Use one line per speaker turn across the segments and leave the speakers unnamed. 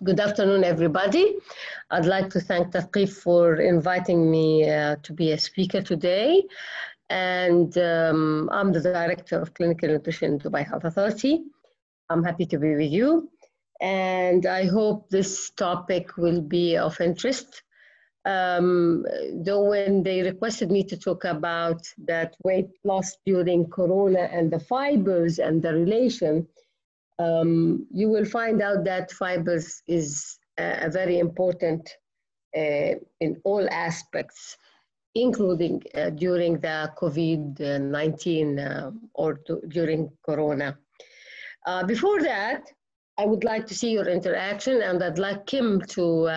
Good afternoon, everybody. I'd like to thank Taqif for inviting me to be a speaker today. And I'm the Director of Clinical Nutrition in Dubai Health Authority. I'm happy to be with you. And I hope this topic will be of interest. Though when they requested me to talk about that weight loss during Corona and the fibers and the relation, you will find out that fibers is a very important in all aspects, including during the COVID-19 or during Corona. Before that, I would like to see your interaction, and I'd like Kim to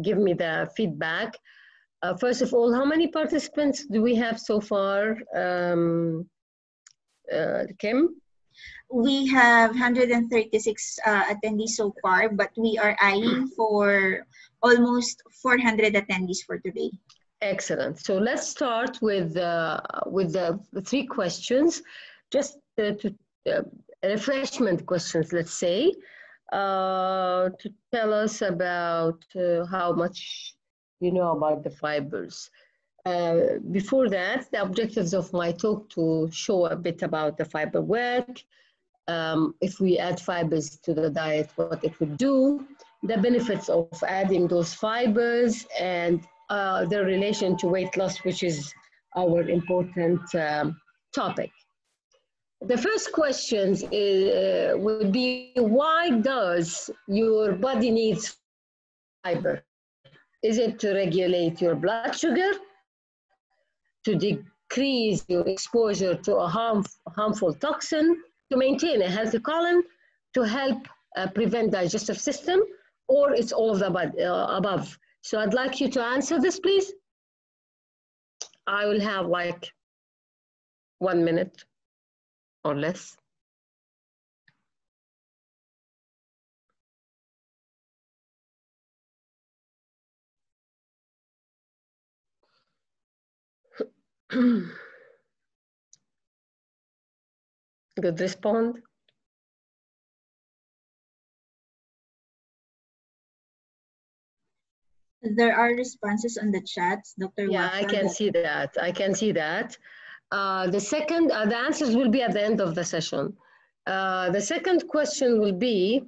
give me the feedback. First of all, how many participants do we have so far, Kim?
We have 136 attendees so far, but we are eyeing for almost 400 attendees for today.
Excellent. So let's start with the 3 questions, just refreshment questions, let's say, to tell us about how much you know about the fibers. Before that, the objectives of my talk to show a bit about the fiber work, if we add fibers to the diet, what it would do, the benefits of adding those fibers, and their relation to weight loss, which is our important topic. The first question would be, why does your body need fiber? Is it to regulate your blood sugar, to decrease your exposure to a harmful toxin, to maintain a healthy colon, to help prevent digestive system, or it's all of the above? So I'd like you to answer this, please. I will have like 1 minute or less. Good respond.
There are responses on the chats, Dr.
Yeah,
Wafa.
I can see that. I can see that. The answers will be at the end of the session. The second question will be,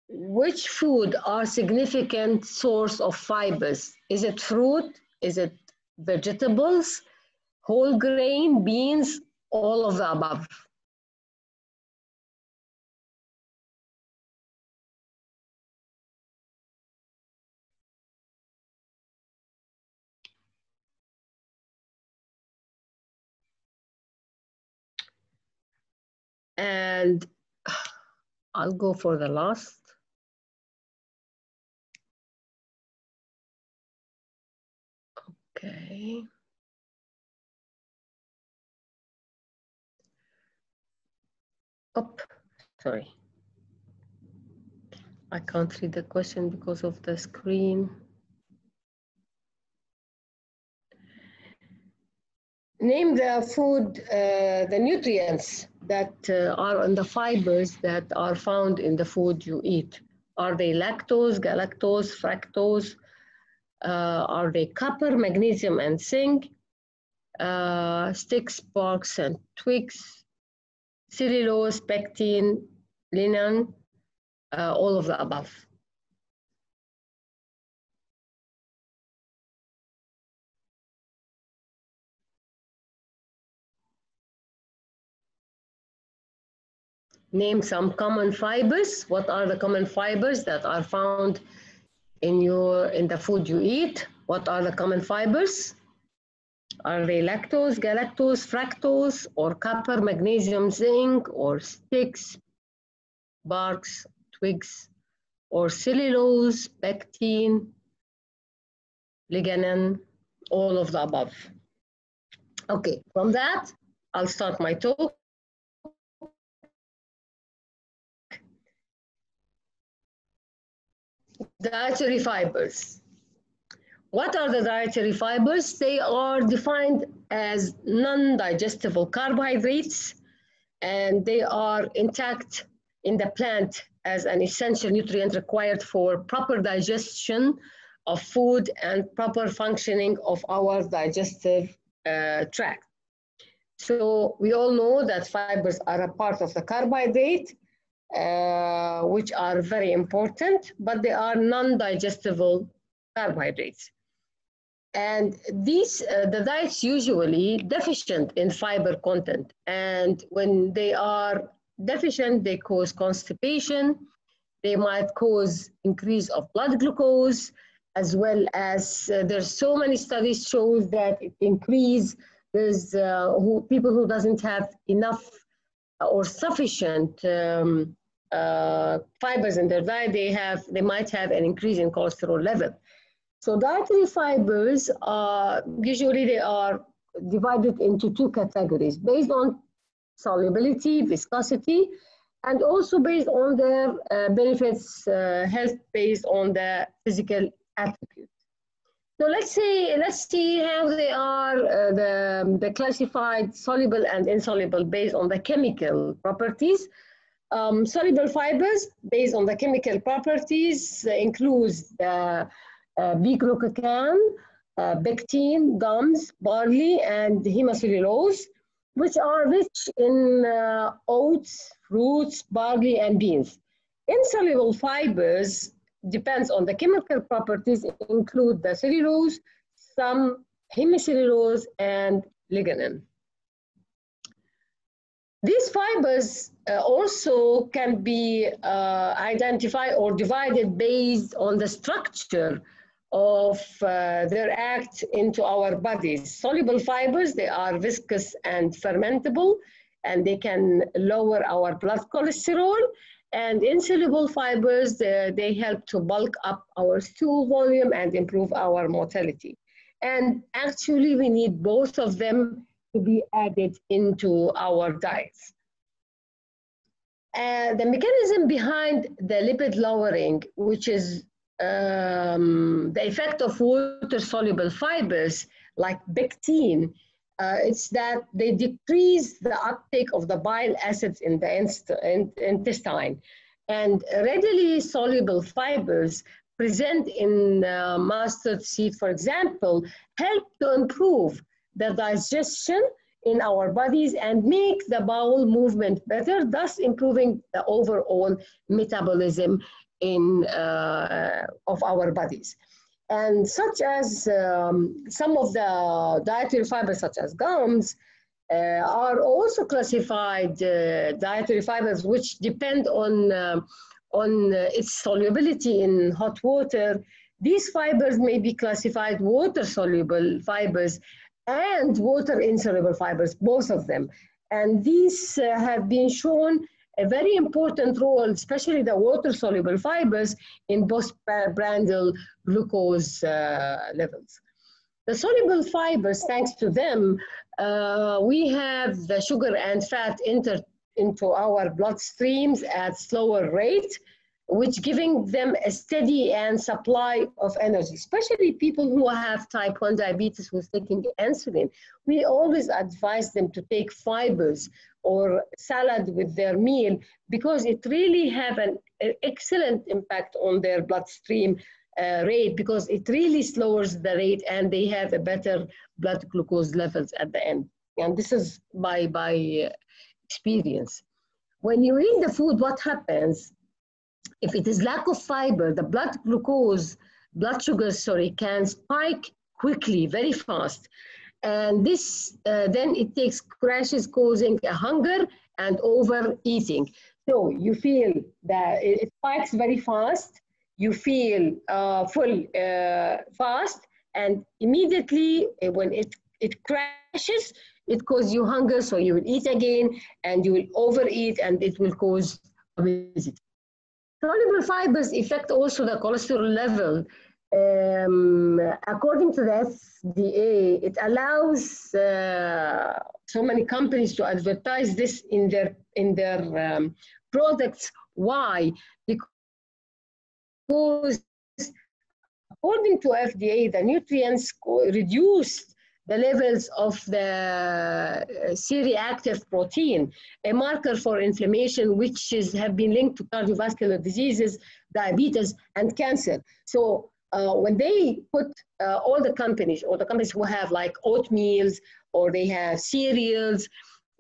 which food are significant source of fibers? Is it fruit? Is it vegetables, whole grain, beans, all of the above? And I'll go for the last. Okay. Oh, sorry. I can't read the question because of the screen. Name the food, the nutrients that are on the fibers that are found in the food you eat. Are they lactose, galactose, fructose? Are they copper, magnesium, and zinc? Sticks, barks, and twigs? Cellulose, pectin, lignin, all of the above. Name some common fibers. What are the common fibers that are found in the food you eat? What are the common fibers? Are they lactose, galactose, fructose, or copper, magnesium, zinc, or sticks, barks, twigs, or cellulose, pectin, lignin, all of the above? Okay, from that, I'll start my talk. Dietary fibers. What are the dietary fibers? They are defined as non-digestible carbohydrates, and they are intact in the plant as an essential nutrient required for proper digestion of food and proper functioning of our digestive tract. So we all know that fibers are a part of the carbohydrate, which are very important, but they are non-digestible carbohydrates. And these, the diet's usually deficient in fiber content. And when they are deficient, they cause constipation. They might cause increase of blood glucose, as well as there's so many studies show that it increase. There's people who doesn't have enough or sufficient fibers in their diet, they might have an increase in cholesterol level. So dietary fibers usually they are divided into two categories based on solubility, viscosity, and also based on their benefits, health based on the physical attributes. So let's see how they are the classified soluble and insoluble based on the chemical properties. Soluble fibers based on the chemical properties includes the B-GLUCAN, pectin, gums, barley, and hemicellulose, which are rich in oats, fruits, barley, and beans. Insoluble fibers depends on the chemical properties, include the cellulose, some hemicellulose, and lignin. These fibers also can be identified or divided based on the structure of their act into our bodies. Soluble fibers, they are viscous and fermentable, and they can lower our blood cholesterol. And insoluble fibers, they help to bulk up our stool volume and improve our motility. And actually, we need both of them to be added into our diets. The mechanism behind the lipid lowering, which is the effect of water-soluble fibers like pectin, it's that they decrease the uptake of the bile acids in the intestine. And readily soluble fibers present in mustard seed, for example, help to improve the digestion in our bodies and make the bowel movement better, thus improving the overall metabolism of our bodies. And such as some of the dietary fibers, such as gums, are also classified dietary fibers, which depend on its solubility in hot water. These fibers may be classified water-soluble fibers and water-insoluble fibers, both of them. And these have been shown a very important role, especially the water-soluble fibers, in postprandial glucose levels. The soluble fibers, thanks to them, we have the sugar and fat entered into our bloodstreams at slower rate, which giving them a steady and supply of energy, especially people who have type 1 diabetes who's taking insulin. We always advise them to take fibers or salad with their meal because it really have an excellent impact on their bloodstream rate, because it really lowers the rate and they have a better blood glucose levels at the end. And this is by experience. When you eat the food, what happens? If it is lack of fiber, the blood sugar, can spike quickly, very fast. And this, then it takes crashes, causing a hunger and overeating. So you feel that it spikes very fast, you feel full fast, and immediately when it crashes, it causes you hunger, so you will eat again, and you will overeat, and it will cause obesity. Soluble fibers affect also the cholesterol level. According to the FDA, it allows so many companies to advertise this in their products. Why? Because according to FDA, the nutrients reduce the levels of the C-reactive protein, a marker for inflammation, which have been linked to cardiovascular diseases, diabetes, and cancer. So when they put all the companies, or the companies who have like oatmeals, or they have cereals,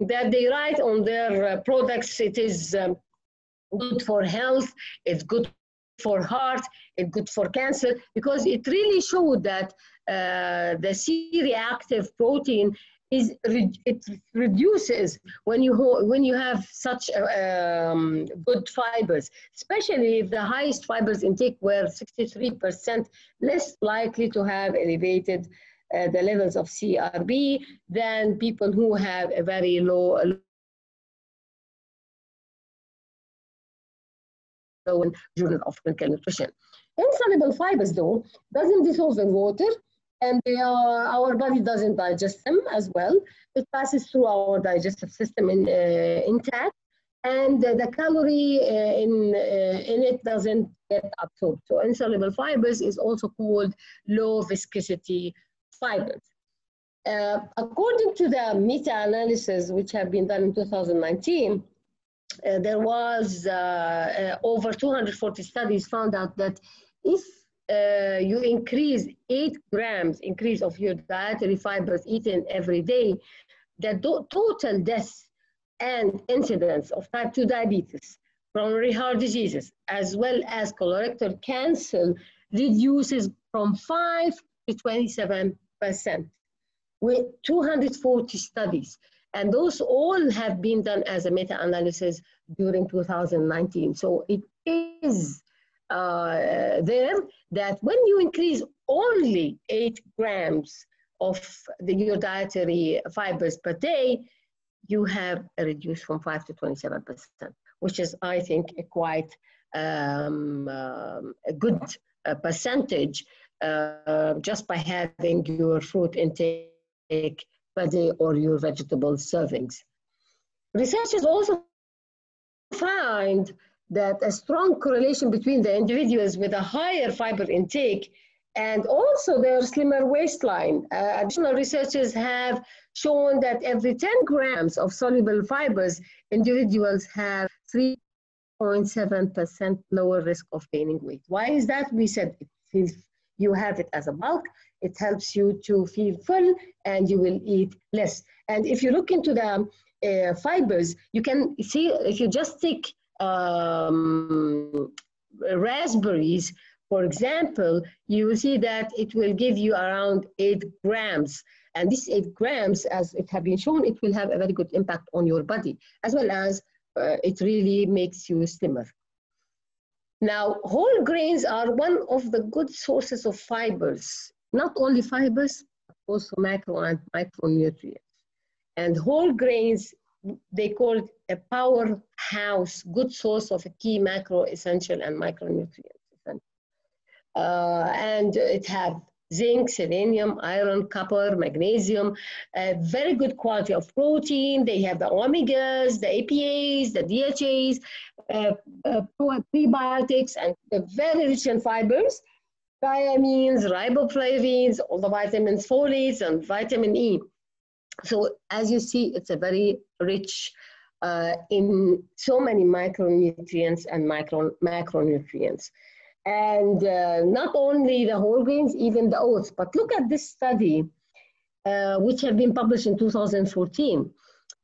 that they write on their products, it is good for health, it's good for heart, it's good for cancer, because it really showed that the C-reactive protein it reduces when you have such good fibers, especially if the highest fibers intake were 63% less likely to have elevated the levels of CRB than people who have a very low Journal of Clinical Nutrition. Insoluble fibers, though, doesn't dissolve in water, and our body doesn't digest them as well. It passes through our digestive system intact, and the calorie in it doesn't get absorbed. So insoluble fibers is also called low viscosity fibers. According to the meta-analysis which have been done in 2019, there was over 240 studies found out that if you increase 8 grams increase of your dietary fibers eaten every day, the total deaths and incidence of type 2 diabetes, coronary heart diseases, as well as colorectal cancer reduces from 5 to 27% with 240 studies. And those all have been done as a meta-analysis during 2019. So it is there that when you increase only 8 grams of your dietary fibers per day, you have a reduced from 5 to 27%, which is, I think, a quite a good percentage just by having your fruit intake per day or your vegetable servings. Researchers also find that a strong correlation between the individuals with a higher fiber intake and also their slimmer waistline. Additional researchers have shown that every 10 grams of soluble fibers, individuals have 3.7% lower risk of gaining weight. Why is that? We said it feels you have it as a bulk, it helps you to feel full, and you will eat less. And if you look into the fibers, you can see, if you just take raspberries, for example, you will see that it will give you around 8 grams. And this 8 grams, as it has been shown, it will have a very good impact on your body, as well as it really makes you slimmer. Now, whole grains are one of the good sources of fibers, not only fibers, but also macro and micronutrients. And whole grains, they call it a powerhouse, good source of a key macro, essential, and micronutrients. And it has zinc, selenium, iron, copper, magnesium, very good quality of protein. They have the omegas, the APAs, the DHAs, prebiotics, and very rich in fibers, thiamines, riboflavins, all the vitamins, folates, and vitamin E. So as you see, it's a very rich in so many micronutrients and macronutrients. And not only the whole grains, even the oats. But look at this study, which have been published in 2014.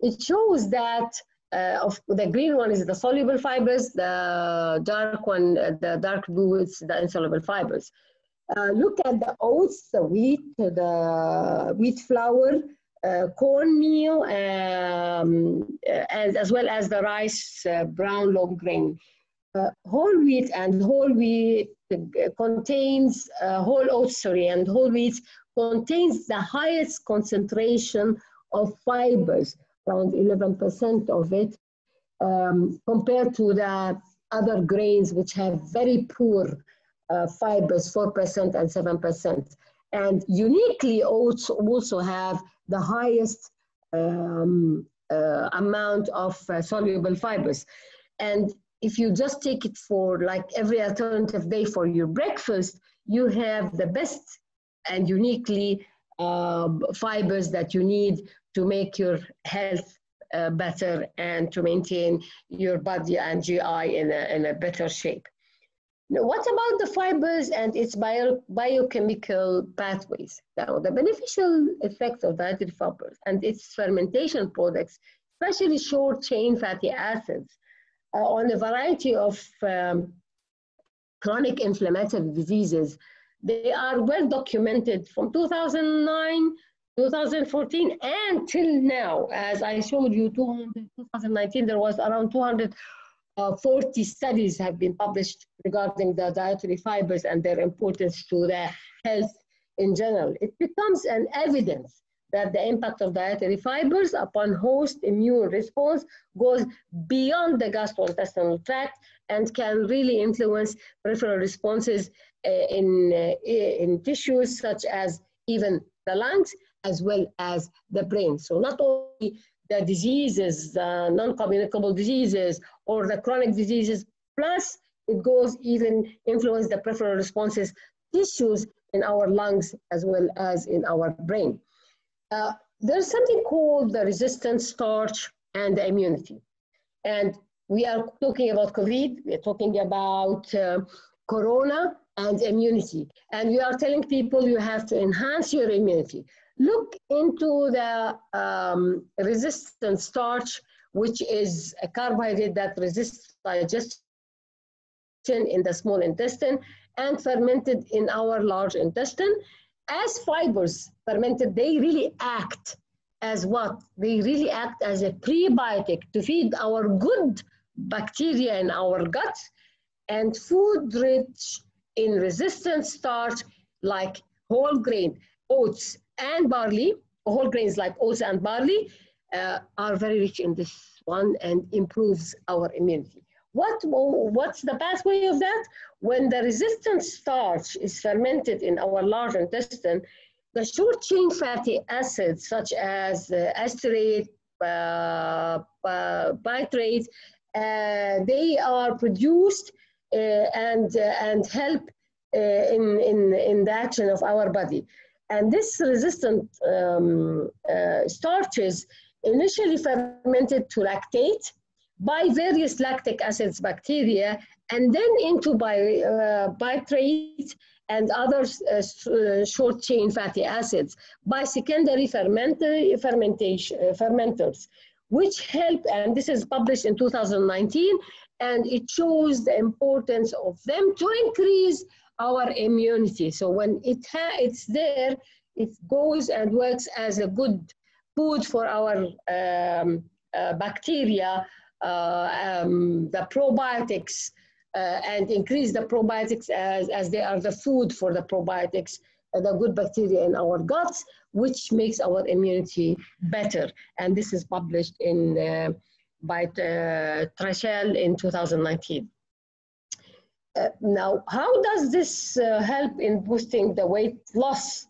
It shows that the green one is the soluble fibers, the dark one, the dark blue is the insoluble fibers. Look at the oats, the wheat flour, cornmeal, and as well as the rice, brown long grain. Whole wheat and whole wheat contains, whole oats, sorry, and whole wheat contains the highest concentration of fibers, around 11% of it, compared to the other grains which have very poor fibers, 4% and 7%. And uniquely, oats also have the highest amount of soluble fibers. And if you just take it for like every alternative day for your breakfast, you have the best and uniquely fibers that you need to make your health better and to maintain your body and GI in a better shape. Now, what about the fibers and its biochemical pathways? Now, the beneficial effects of dietary fibers and its fermentation products, especially short-chain fatty acids, on a variety of chronic inflammatory diseases, they are well documented from 2009, 2014, and till now. As I showed you, 2019, there was around 240 studies have been published regarding the dietary fibers and their importance to the health in general. It becomes an evidence that the impact of dietary fibers upon host immune response goes beyond the gastrointestinal tract and can really influence peripheral responses in tissues such as even the lungs as well as the brain. So not only the diseases, the non-communicable diseases or the chronic diseases, plus it goes even influence the peripheral responses, tissues in our lungs as well as in our brain. There's something called the resistant starch and the immunity. And we are talking about COVID, we're talking about corona and immunity. And we are telling people you have to enhance your immunity. Look into the resistant starch, which is a carbohydrate that resists digestion in the small intestine and fermented in our large intestine. As fibers fermented, they really act as what? They really act as a prebiotic to feed our good bacteria in our guts, and food rich in resistant starch like whole grain, oats and barley, whole grains like oats and barley are very rich in this one and improves our immunity. What's the pathway of that? When the resistant starch is fermented in our large intestine, the short-chain fatty acids such as stearate, bitrate, they are produced and help in the action of our body. And this resistant starches initially fermented to lactate by various lactic acids bacteria, and then into bitrate and other short-chain fatty acids by secondary fermenters, which help, and this is published in 2019, and it shows the importance of them to increase our immunity. So when it's there, it goes and works as a good food for our bacteria, the probiotics, and increase the probiotics as they are the food for the probiotics, the good bacteria in our guts, which makes our immunity better. And this is published in by Trachel in 2019. Now, how does this help in boosting the weight loss?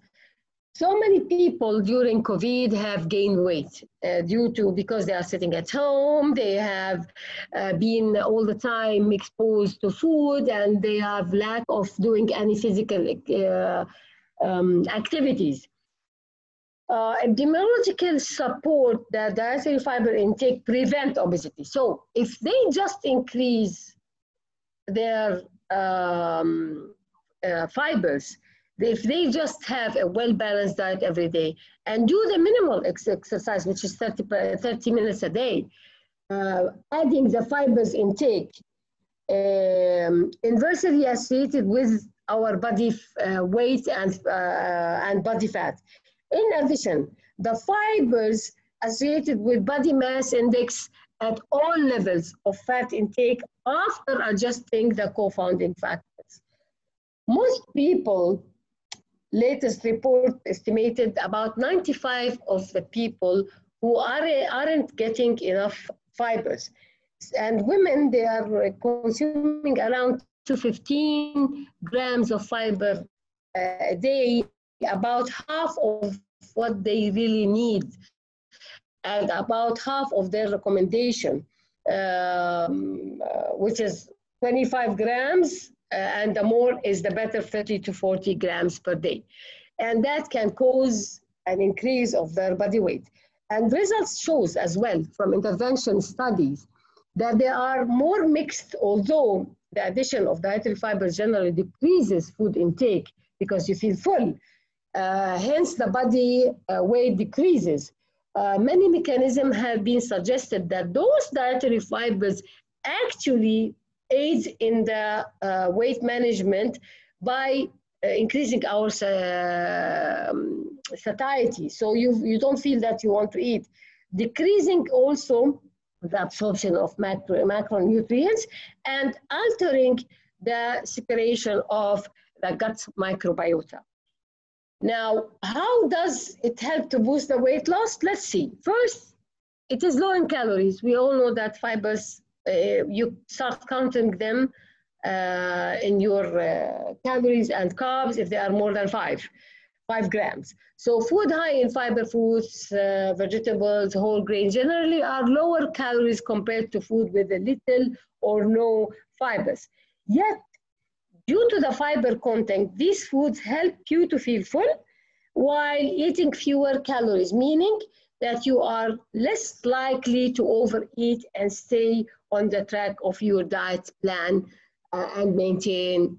So many people during COVID have gained weight because they are sitting at home, they have been all the time exposed to food, and they have lack of doing any physical activities. Epidemiological support that dietary fiber intake prevent obesity. So if they just increase their fibers, if they just have a well-balanced diet every day and do the minimal exercise, which is 30 minutes a day, adding the fibers intake inversely associated with our body weight and body fat. In addition, the fibers associated with body mass index at all levels of fat intake after adjusting the co-founding factors. Most people, latest report estimated about 95% of the people who aren't getting enough fibers. And women, they are consuming around 215 grams of fiber a day, about half of what they really need, and about half of their recommendation, which is 25 grams, and the more is the better, 30 to 40 grams per day. and that can cause an increase of their body weight. And results shows as well from intervention studies that they are more mixed, although the addition of dietary fibers generally decreases food intake because you feel full. Hence, the body weight decreases. Many mechanisms have been suggested that those dietary fibers actually aid in the weight management by increasing our satiety. So you don't feel that you want to eat. Decreasing also the absorption of macronutrients and altering the secretion of the gut microbiota. Now, how does it help to boost the weight loss? Let's see. First, it is low in calories. We all know that fibers, you start counting them in your calories and carbs if they are more than 5 grams. So food high in fiber foods, vegetables, whole grains generally are lower calories compared to food with a little or no fibers. Yet, due to the fiber content, these foods help you to feel full while eating fewer calories, meaning that you are less likely to overeat and stay on the track of your diet plan and maintain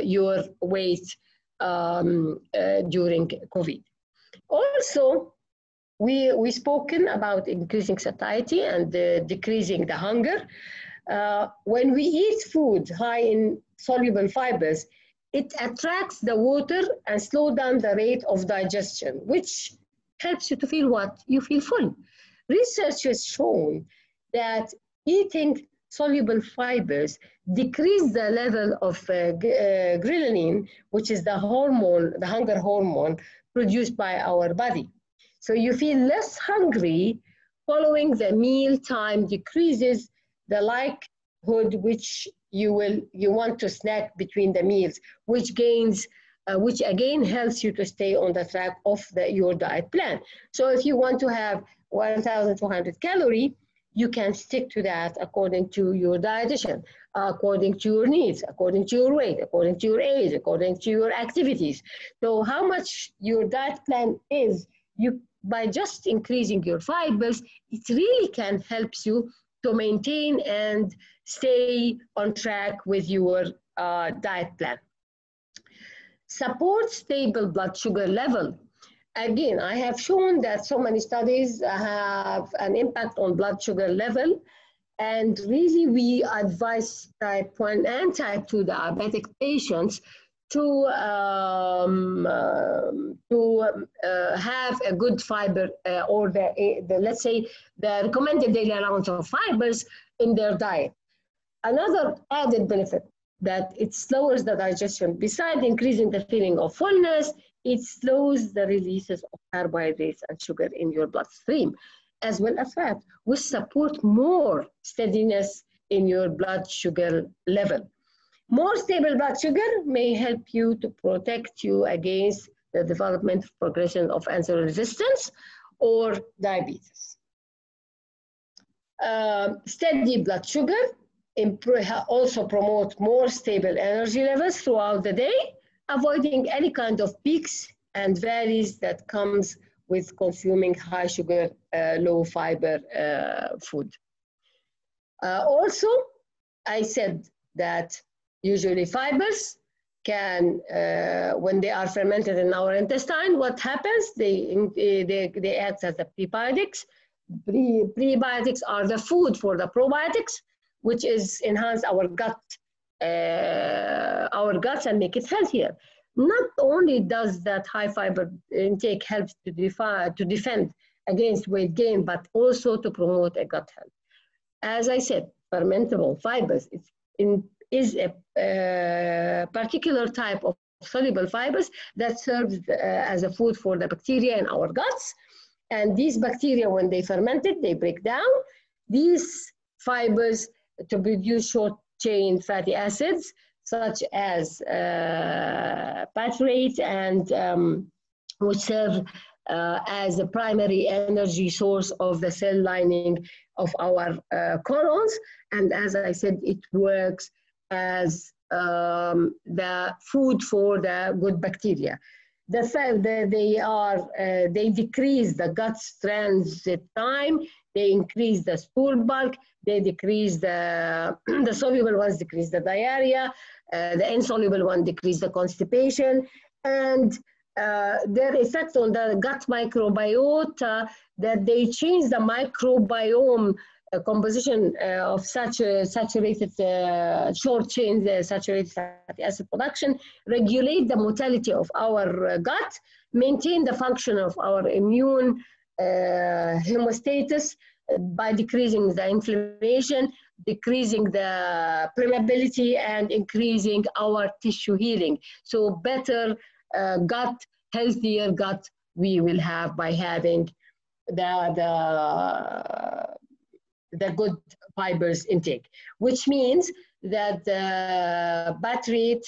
your weight during COVID. Also, we've spoken about increasing satiety and decreasing the hunger. When we eat food high in soluble fibers, it attracts the water and slows down the rate of digestion, which helps you to feel what? You feel full. Research has shown that eating soluble fibers decrease the level of ghrelin, which is the hormone, the hunger hormone produced by our body. So you feel less hungry following the meal time, decreases the likelihood which you want to snack between the meals, which again helps you to stay on the track of your diet plan. So if you want to have 1,200 calories, you can stick to that according to your dietitian, according to your needs, according to your weight, according to your age, according to your activities. So how much your diet plan is, by just increasing your fibers, it really can help you to maintain and stay on track with your diet plan. Support stable blood sugar level. Again, I have shown that so many studies have an impact on blood sugar level, and really we advise type 1 and type 2 diabetic patients to have a good fiber or let's say the recommended daily allowance of fibers in their diet. Another added benefit that it slows the digestion, besides increasing the feeling of fullness, it slows the releases of carbohydrates and sugar in your bloodstream, as well as fat, which support more steadiness in your blood sugar level. More stable blood sugar may help you to protect you against the development of progression of insulin resistance or diabetes. Steady blood sugar also promote more stable energy levels throughout the day, avoiding any kind of peaks and valleys that comes with consuming high sugar, low fiber food. Also, I said that usually fibers can, when they are fermented in our intestine, what happens? They act as the prebiotics. Prebiotics are the food for the probiotics, which is enhance our guts and make it healthier. Not only does that high fiber intake help to defend against weight gain, but also to promote a gut health. As I said, fermentable fibers is a particular type of soluble fibers that serves as a food for the bacteria in our guts. And these bacteria, when they ferment it, they break down these fibers to produce short-chain fatty acids, such as pancreate, and which serve as a primary energy source of the cell lining of our colons. And as I said, it works as the food for the good bacteria. the fact that they decrease the gut transit time, they increase the stool bulk, they decrease the soluble ones decrease the diarrhea, the insoluble one decrease the constipation, and their effect on the gut microbiota, that they change the microbiome composition of saturated short chain saturated fatty acid production, regulate the motility of our gut, maintain the function of our immune homeostasis by decreasing the inflammation, decreasing the permeability, and increasing our tissue healing. So better gut, healthier gut we will have by having the good fibers intake, which means that the bitrate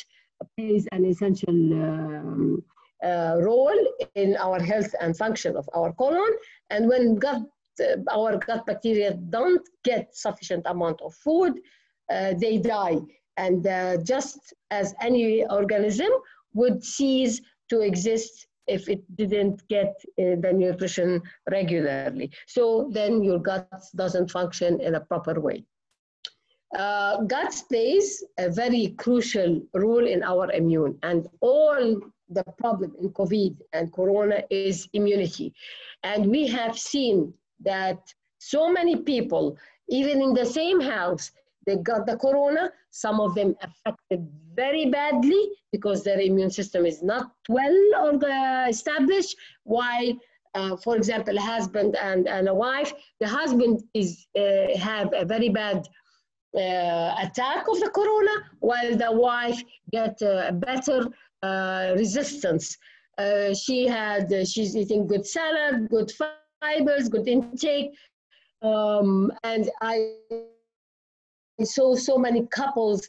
plays an essential role in our health and function of our colon. And when our gut bacteria don't get sufficient amount of food, they die. And just as any organism would cease to exist if it didn't get the nutrition regularly. So then your gut doesn't function in a proper way. Gut plays a very crucial role in our immune, and all the problem in COVID and Corona is immunity. And we have seen that so many people, even in the same house, they got the Corona, some of them affected very badly because their immune system is not well established, while, for example, a husband and a wife, the husband have a very bad attack of the Corona, while the wife get better resistance. She's eating good salad, good fibers, good intake, and I saw so many couples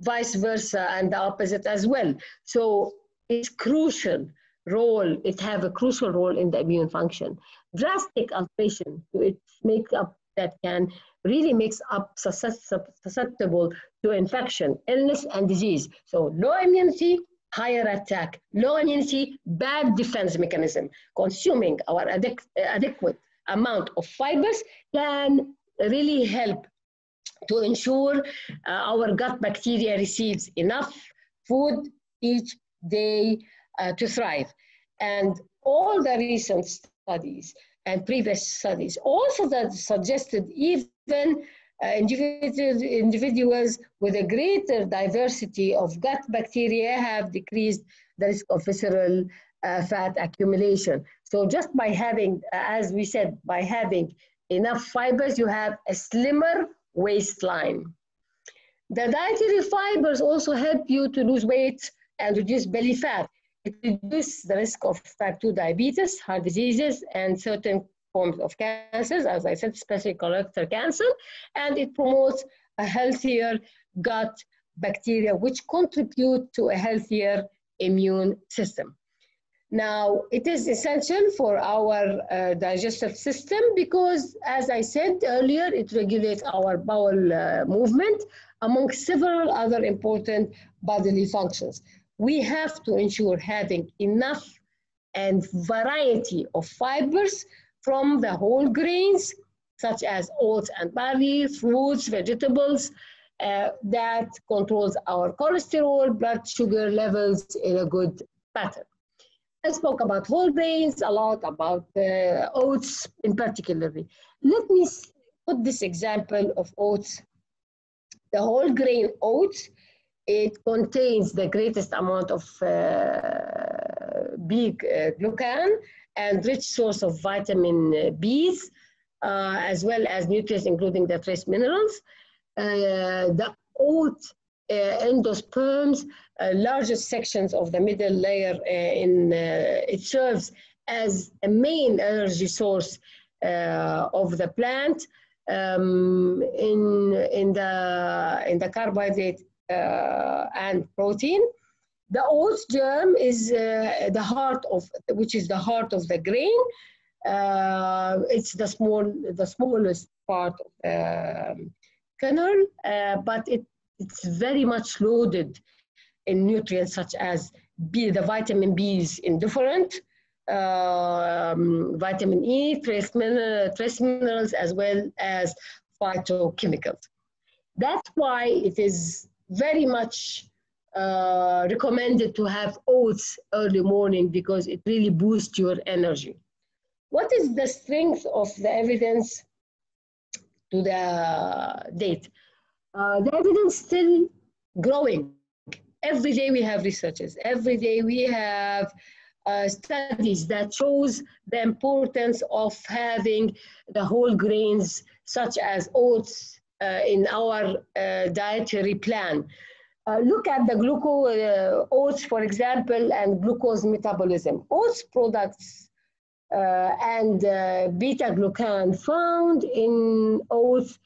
vice versa and the opposite as well. So it's crucial role, it have a crucial role in the immune function. Drastic alteration to its makeup that can really makes up susceptible to infection, illness, and disease. So low immunity, higher attack, low immunity, bad defense mechanism. Consuming our adequate amount of fibers can really help to ensure our gut bacteria receives enough food each day to thrive. And all the recent studies and previous studies also that suggested even individuals with a greater diversity of gut bacteria have decreased the risk of visceral fat accumulation. So just by having, as we said, by having enough fibers, you have a slimmer waistline. The dietary fibers also help you to lose weight and reduce belly fat. It reduces the risk of type 2 diabetes, heart diseases, and certain forms of cancers, as I said, especially colorectal cancer, and it promotes a healthier gut bacteria, which contribute to a healthier immune system. Now, it is essential for our digestive system because, as I said earlier, it regulates our bowel movement, among several other important bodily functions. We have to ensure having enough and variety of fibers from the whole grains, such as oats and barley, fruits, vegetables, that controls our cholesterol, blood sugar levels in a good pattern. I spoke about whole grains, a lot about oats in particular. Let me put this example of oats. The whole grain oats, it contains the greatest amount of B-GLUCAN and rich source of vitamin Bs, as well as nutrients, including the trace minerals. The oat endosperms, largest sections of the middle layer, it serves as a main energy source of the plant in the carbohydrate and protein. The oats germ is the heart of, which is the heart of the grain. It's the smallest part of the kernel, but it's very much loaded in nutrients such as the vitamin Bs in different vitamin E, trace minerals, as well as phytochemicals. That's why it is very much recommended to have oats early morning, because it really boosts your energy. What is the strength of the evidence to the date? The evidence still growing. Every day we have researches. Every day we have studies that shows the importance of having the whole grains, such as oats, in our dietary plan. Look at the oats, for example, and glucose metabolism. Oats products and beta-glucan found in oats,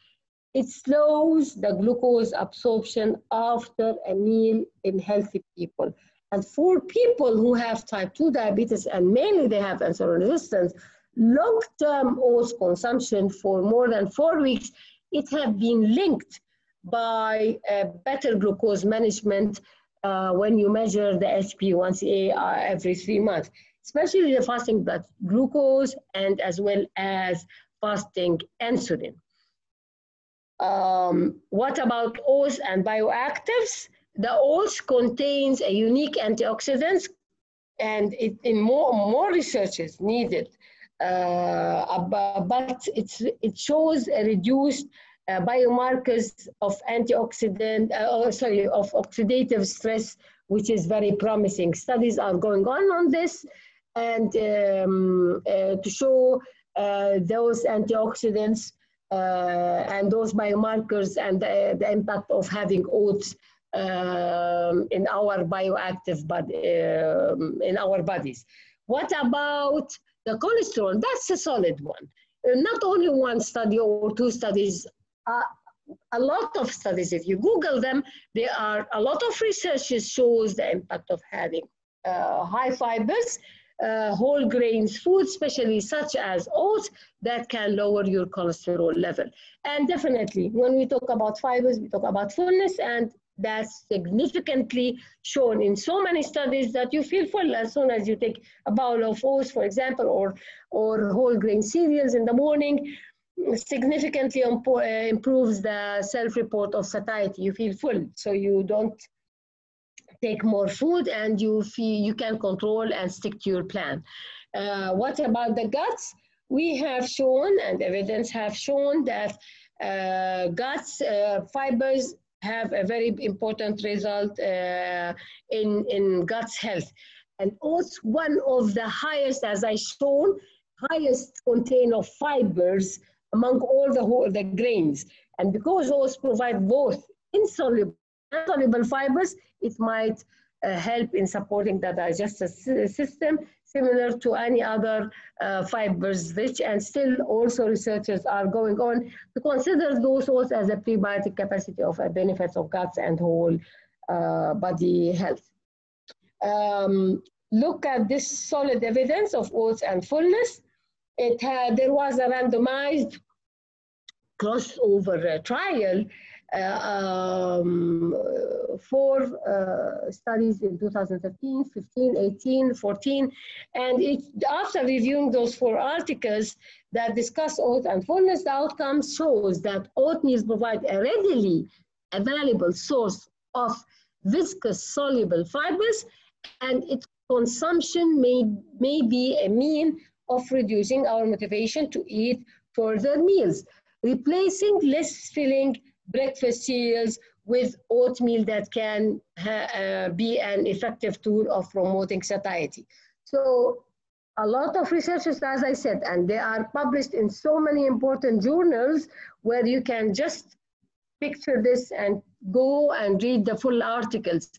it slows the glucose absorption after a meal in healthy people. And for people who have type 2 diabetes, and mainly they have insulin resistance, long-term oats consumption for more than 4 weeks, it has been linked by better glucose management when you measure the HbA1c every 3 months, especially the fasting blood glucose and as well as fasting insulin. What about oats and bioactives? The oats contains a unique antioxidants, and in more research is needed, but it shows a reduced biomarkers of of oxidative stress, which is very promising. Studies are going on this, and to show those antioxidants and those biomarkers and the impact of having oats in our bioactive in our bodies. What about the cholesterol? That's a solid one. Not only one study or 2 studies, a lot of studies. If you Google them, there are a lot of research shows the impact of having high fibers, whole grains foods, especially such as oats, that can lower your cholesterol level. And definitely, when we talk about fibers, we talk about fullness, and that's significantly shown in so many studies that you feel full as soon as you take a bowl of oats, for example, or whole grain cereals in the morning. Significantly improves the self-report of satiety. You feel full, so you don't take more food, and you can control and stick to your plan. What about the guts? We have shown, and evidence have shown, that guts fibers have a very important result in guts health. And oats, one of the highest, as I shown, highest contain of fibers among all the grains. And because oats provide both insoluble and soluble fibers, it might help in supporting the digestive system, similar to any other fibers rich. And still also researchers are going on to consider those oats as a prebiotic capacity of benefits of guts and whole body health. Look at this solid evidence of oats and fullness. There was a randomized crossover trial, 4 studies in 2013, 15, 18, 14, and after reviewing those 4 articles that discuss oat and fullness, the outcome shows that oatmeal provides a readily available source of viscous soluble fibers, and its consumption may be a mean of reducing our motivation to eat further meals, replacing less filling breakfast cereals with oatmeal that can be an effective tool of promoting satiety. So a lot of researchers, as I said, and they are published in so many important journals where you can just picture this and go and read the full articles.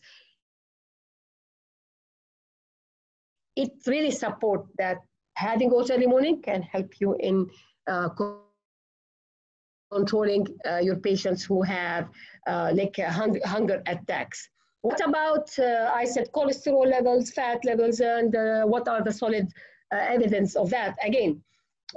It really supports that having oats early morning can help you in controlling your patients who have hunger attacks. What about, I said, cholesterol levels, fat levels, and what are the solid evidence of that? Again,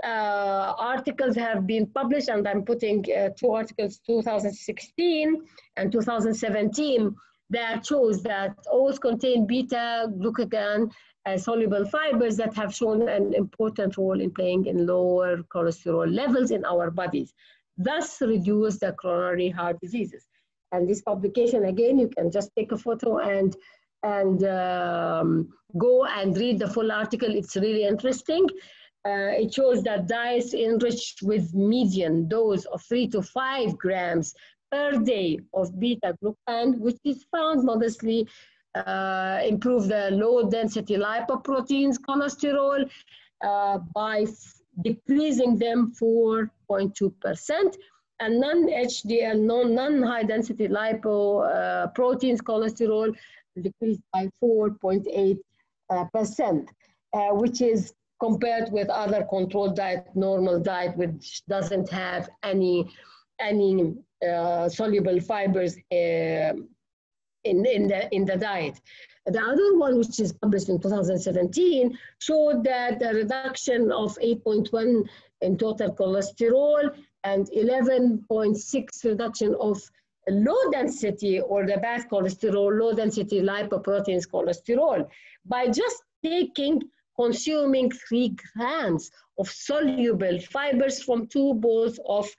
articles have been published, and I'm putting 2 articles, 2016 and 2017, that shows that oats contain beta-glucagon soluble fibers that have shown an important role in playing in lower cholesterol levels in our bodies, thus reduce the coronary heart diseases. And this publication, again, you can just take a photo and go and read the full article. It's really interesting. It shows that diets enriched with median dose of 3 to 5 grams per day of beta-glucan, which is found modestly improve the low-density lipoproteins cholesterol by decreasing them 4.2%, and non-HDL, non-high-density lipoproteins cholesterol decreased by 4.8%, which is compared with other controlled diet, normal diet, which doesn't have any soluble fibers in the diet. The other one, which is published in 2017, showed that the reduction of 8.1 in total cholesterol and 11.6 reduction of low density or the bad cholesterol, low density lipoproteins cholesterol by just consuming 3 grams of soluble fibers from 2 bowls of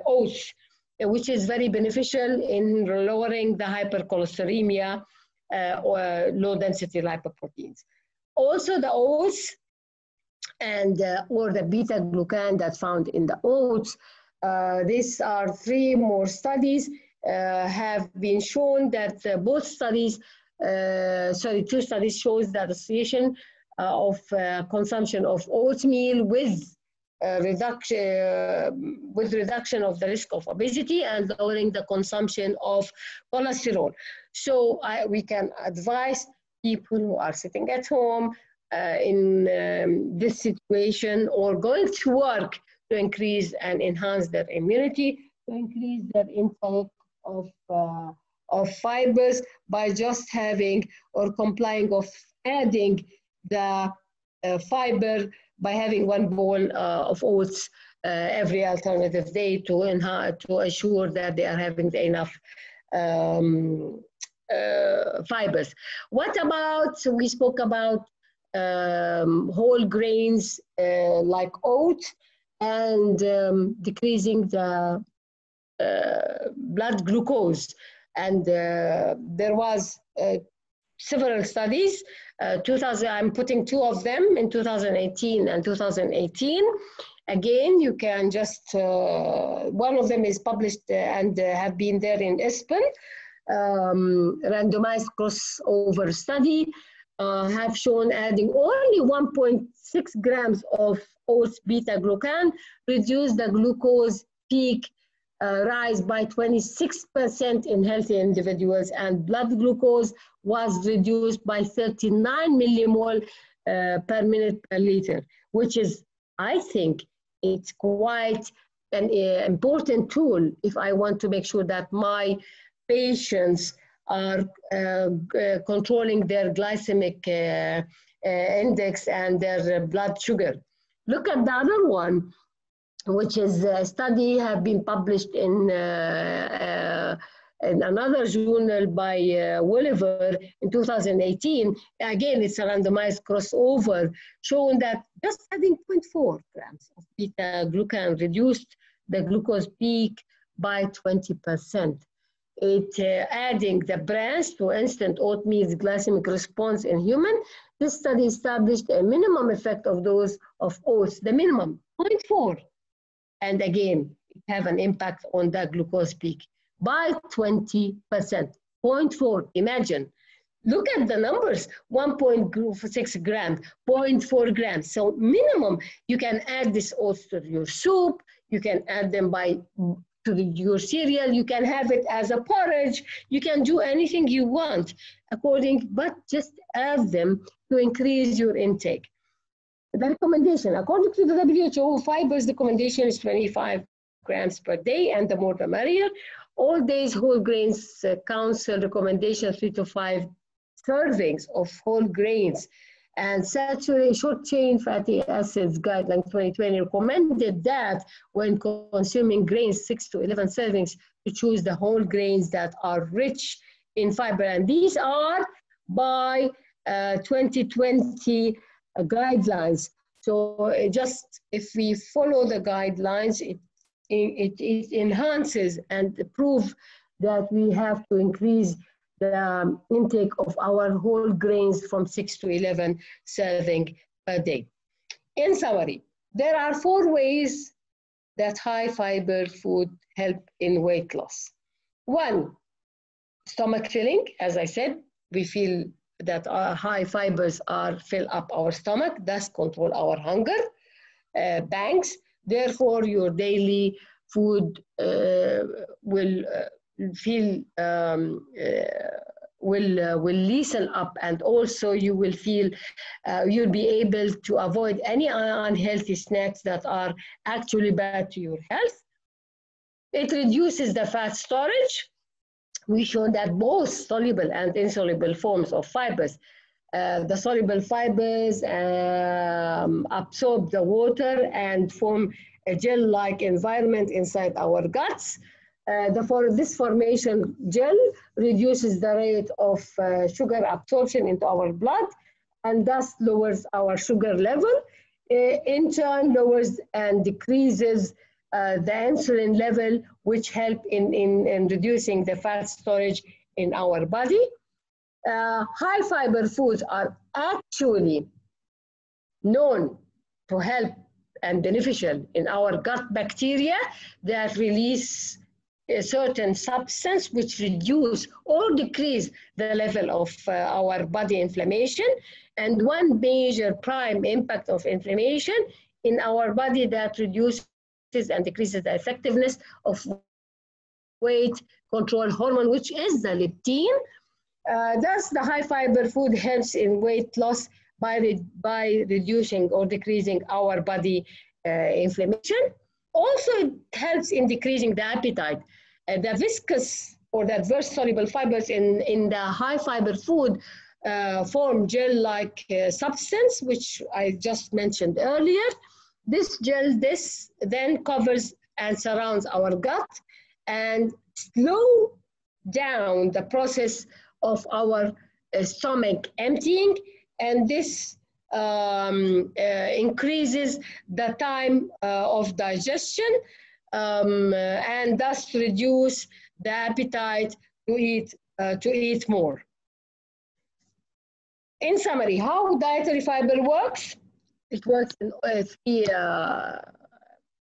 oats, which is very beneficial in lowering the hypercholesteremia or low density lipoproteins. Also the oats and or the beta-glucan that's found in the oats, these are 3 more studies have been shown that both studies, 2 studies shows the association of consumption of oatmeal with reduction of the risk of obesity and lowering the consumption of cholesterol. So we can advise people who are sitting at home in this situation or going to work to increase and enhance their immunity, to increase their intake of fibers by just having or complying of adding the fiber by having 1 bowl of oats every alternative day to assure that they are having enough fibers. What about, we spoke about whole grains like oats and decreasing the blood glucose. And there was several studies, I'm putting 2 of them in 2018 and 2018. Again, you can just, one of them is published and have been there in ESPN, randomized crossover study, have shown adding only 1.6 grams of oats beta-glucan reduced the glucose peak rise by 26% in healthy individuals, and blood glucose was reduced by 39 millimole per minute per liter, which is, I think, it's quite an important tool if I want to make sure that my patients are controlling their glycemic index and their blood sugar. Look at the other one, which is a study have been published in another journal by Oliver in 2018. Again, it's a randomized crossover showing that just adding 0.4 grams of beta-glucan reduced the glucose peak by 20%. Adding the branch to instant oatmeal's glycemic response in human, this study established a minimum effect of those of oats, the minimum, 0.4. And again, it have an impact on the glucose peak by 20%, 0.4, imagine. Look at the numbers, 1.6 grams, 0.4 grams. So minimum, you can add this oats to your soup, you can add them to your cereal, you can have it as a porridge, you can do anything you want but just add them to increase your intake. The recommendation, according to the WHO, fibers recommendation is 25 grams per day, and the more the merrier. All days whole grains council recommendation 3 to 5 servings of whole grains, and saturated short chain fatty acids guideline 2020 recommended that when consuming grains 6 to 11 servings to choose the whole grains that are rich in fiber, and these are by 2020 guidelines. So just if we follow the guidelines, it enhances and proves that we have to increase the intake of our whole grains from 6 to 11 serving per day. In summary, there are 4 ways that high fiber food help in weight loss. 1, stomach filling. As I said, we feel that our high fibers fill up our stomach, thus control our hunger banks. Therefore, your daily food will loosen up, and also you will feel you'll be able to avoid any unhealthy snacks that are actually bad to your health. It reduces the fat storage. We show that both soluble and insoluble forms of fibers, the soluble fibers absorb the water and form a gel-like environment inside our guts. This formation gel reduces the rate of sugar absorption into our blood and thus lowers our sugar level. In turn, lowers and decreases the insulin level, which help in reducing the fat storage in our body. High fiber foods are actually known to help and beneficial in our gut bacteria that release a certain substance which reduce or decrease the level of our body inflammation. And one major prime impact of inflammation in our body that reduces and decreases the effectiveness of weight control hormone, which is the leptin. Thus, the high fiber food helps in weight loss by reducing or decreasing our body inflammation. Also, it helps in decreasing the appetite. The viscous or the adverse soluble fibers in the high fiber food form gel-like substance, which I just mentioned earlier. This gel then covers and surrounds our gut and slow down the process of our stomach emptying, and this increases the time of digestion and thus reduce the appetite to eat more. In summary, how dietary fiber works? It works in 3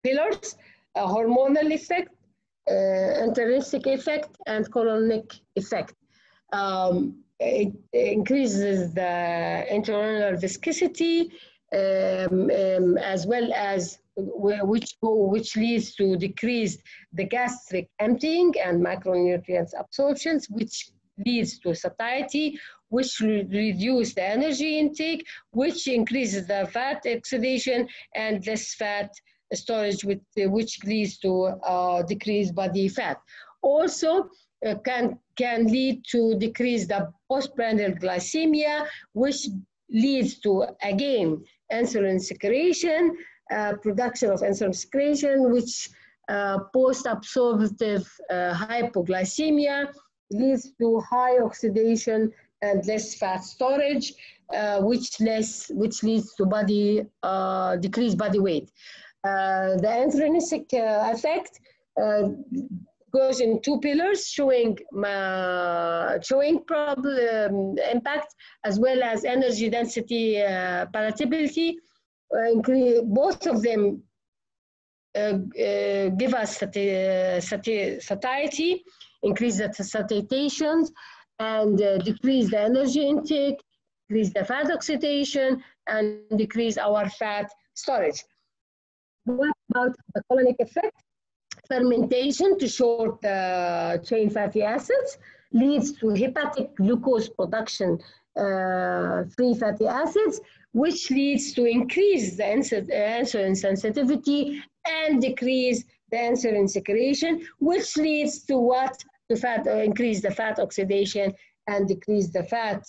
pillars: hormonal effect, intrinsic effect, and colonic effect. It increases the internal viscosity as well as which leads to decrease the gastric emptying and micronutrients absorptions, which leads to satiety, which reduce the energy intake, which increases the fat oxidation and less fat storage, which leads to decreased body fat. Also, can lead to decrease the postprandial glycemia, which leads to, again, insulin secretion, production of insulin secretion, which post-absorptive hypoglycemia leads to high oxidation and less fat storage, which leads to decreased body weight. The intrinsic effect goes in 2 pillars, showing impact as well as energy density palatability. Both of them give us satiety, increase the satiations, and decrease the energy intake, decrease the fat oxidation, and decrease our fat storage. What about the colonic effect? Fermentation to short chain fatty acids leads to hepatic glucose production, free fatty acids, which leads to increase the insulin sensitivity and decrease the insulin secretion, which leads to what? To increase the fat oxidation and decrease the fat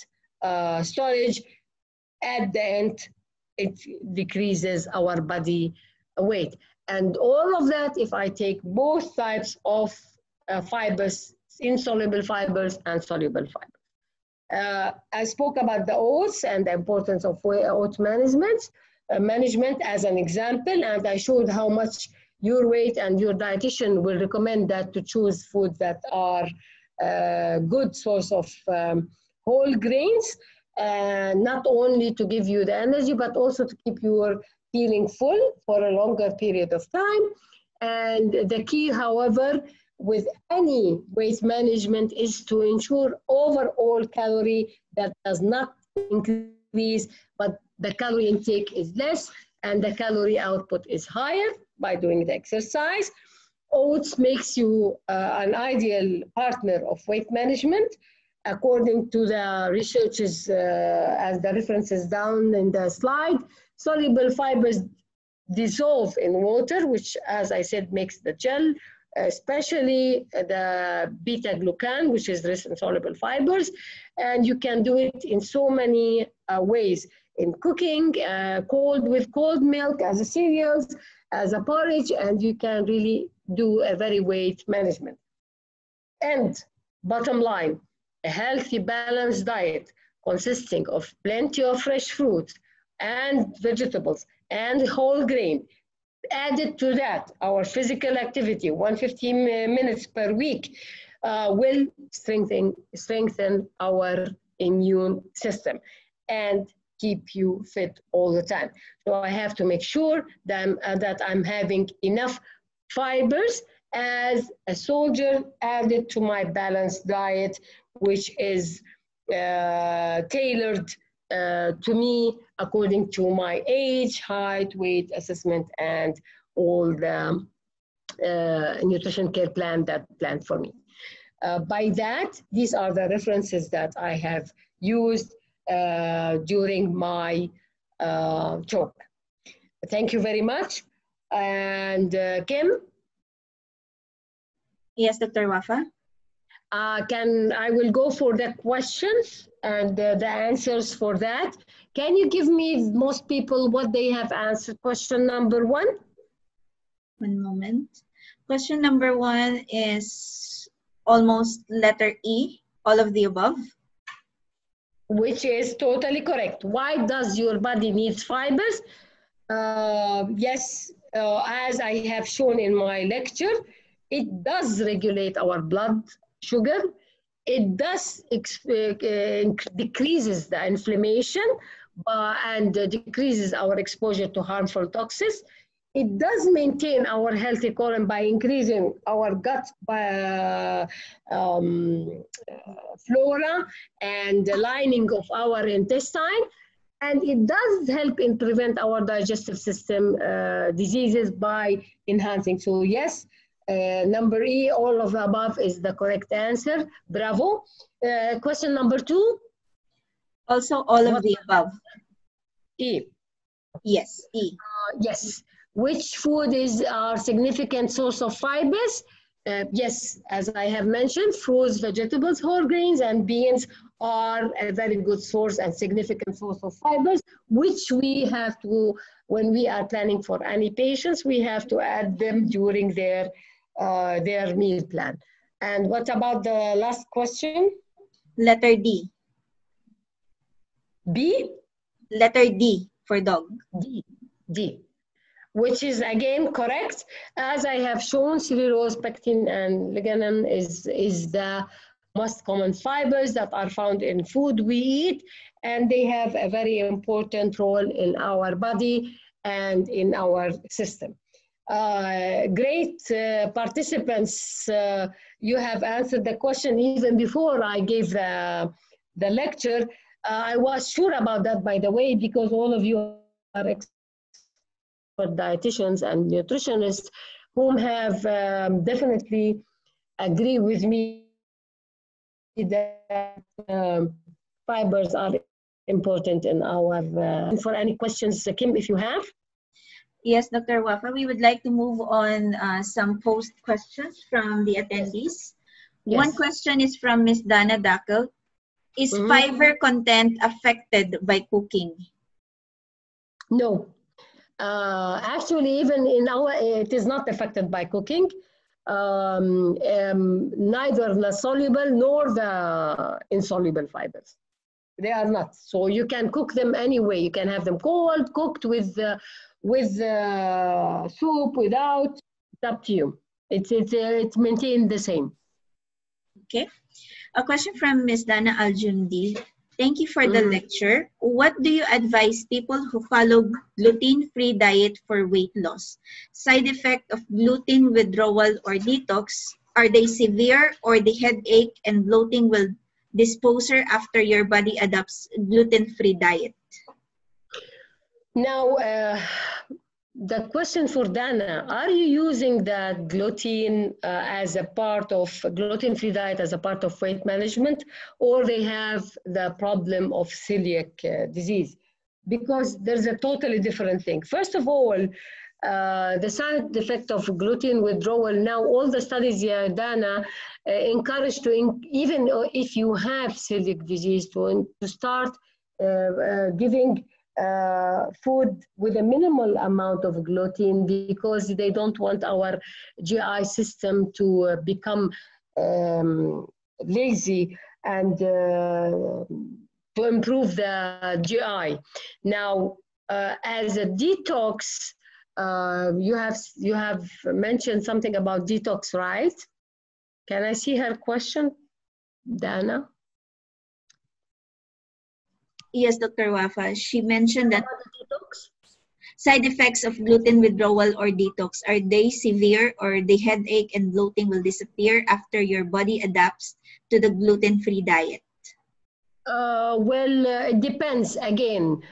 storage. At the end, it decreases our body weight. And all of that, if I take both types of fibers insoluble fibers and soluble fibers. I spoke about the oats and the importance of oat management as an example, and I showed how much your weight and your dietitian will recommend that to choose foods that are good source of whole grains, not only to give you the energy, but also to keep you feeling full for a longer period of time. And the key, however, with any weight management is to ensure overall calorie that does not increase, but the calorie intake is less and the calorie output is higher by doing the exercise. Oats makes you an ideal partner of weight management. According to the researches, as the references down in the slide, soluble fibers dissolve in water, which, as I said, makes the gel, especially the beta-glucan, which is insoluble fibers. And you can do it in so many ways. In cooking, with cold milk, as a cereals, as a porridge, and you can really do a very weight management. And bottom line, a healthy, balanced diet consisting of plenty of fresh fruits and vegetables and whole grain. Added to that, our physical activity, 115 minutes per week, will strengthen our immune system and keep you fit all the time. So I have to make sure that I'm having enough fibers as a soldier added to my balanced diet, which is tailored to me according to my age, height, weight assessment, and all the nutrition care plan that planned for me. By that, these are the references that I have used during my talk. Thank you very much. And Kim?
Yes, Dr. Wafa.
I will go for the questions and the answers for that. Can you give me, most people, what they have answered? Question number 1.
One moment. Question number 1 is almost letter E, all of the above.
Which is totally correct. Why does your body need fibers? Yes, as I have shown in my lecture, it does regulate our blood sugar. It does decreases the inflammation and decreases our exposure to harmful toxins. It does maintain our healthy colon by increasing our gut flora and the lining of our intestine. And it does help in prevent our digestive system diseases by enhancing. So yes, number E, all of the above is the correct answer. Bravo. Question number 2.
Also all of the above.
E.
Yes, E.
Yes. Which food is our significant source of fibers? Yes, as I have mentioned, fruits, vegetables, whole grains, and beans are a very good source and significant source of fibers, which we have to, when we are planning for any patients, we have to add them during their meal plan. And what about the last question?
Letter D.
B?
Letter D for dog.
D. Which is again correct. As I have shown, cellulose, pectin, and lignin is the most common fibers that are found in food we eat, and they have a very important role in our body and in our system. Great participants, you have answered the question even before I gave the lecture. I was sure about that, by the way, because all of you are dietitians and nutritionists whom have definitely agree with me that fibers are important in our for any questions, Kim, if you have.
Yes, Dr. Wafa, we would like to move on some post questions from the attendees. Yes. One question is from Ms. Dana Dakel. Is fiber content affected by cooking?
No. Actually, even in it is not affected by cooking. neither the soluble nor the insoluble fibers. They are not. So you can cook them anyway. You can have them cold, cooked with soup, without. It's up to you. It's maintained the same.
Okay. A question from Ms. Dana Aljundi. Thank you for the lecture. What do you advise people who follow gluten-free diet for weight loss? Side effect of gluten withdrawal or detox, are they severe, or the headache and bloating will dispose after your body adopts gluten-free diet?
Now, the question for Dana, are you using the gluten as a part of gluten-free diet as a part of weight management, or they have the problem of celiac disease? Because there's a totally different thing. First of all, the side effect of gluten withdrawal, now all the studies, Dana, encourage to, even if you have celiac disease, to start giving food with a minimal amount of gluten, because they don't want our GI system to become lazy and to improve the GI. Now, as a detox, you have mentioned something about detox, right? Can I see her question, Dana?
Yes, Dr. Wafa. She mentioned that side effects of gluten withdrawal or detox, are they severe, or the headache and bloating will disappear after your body adapts to the gluten-free diet?
Well, it depends again.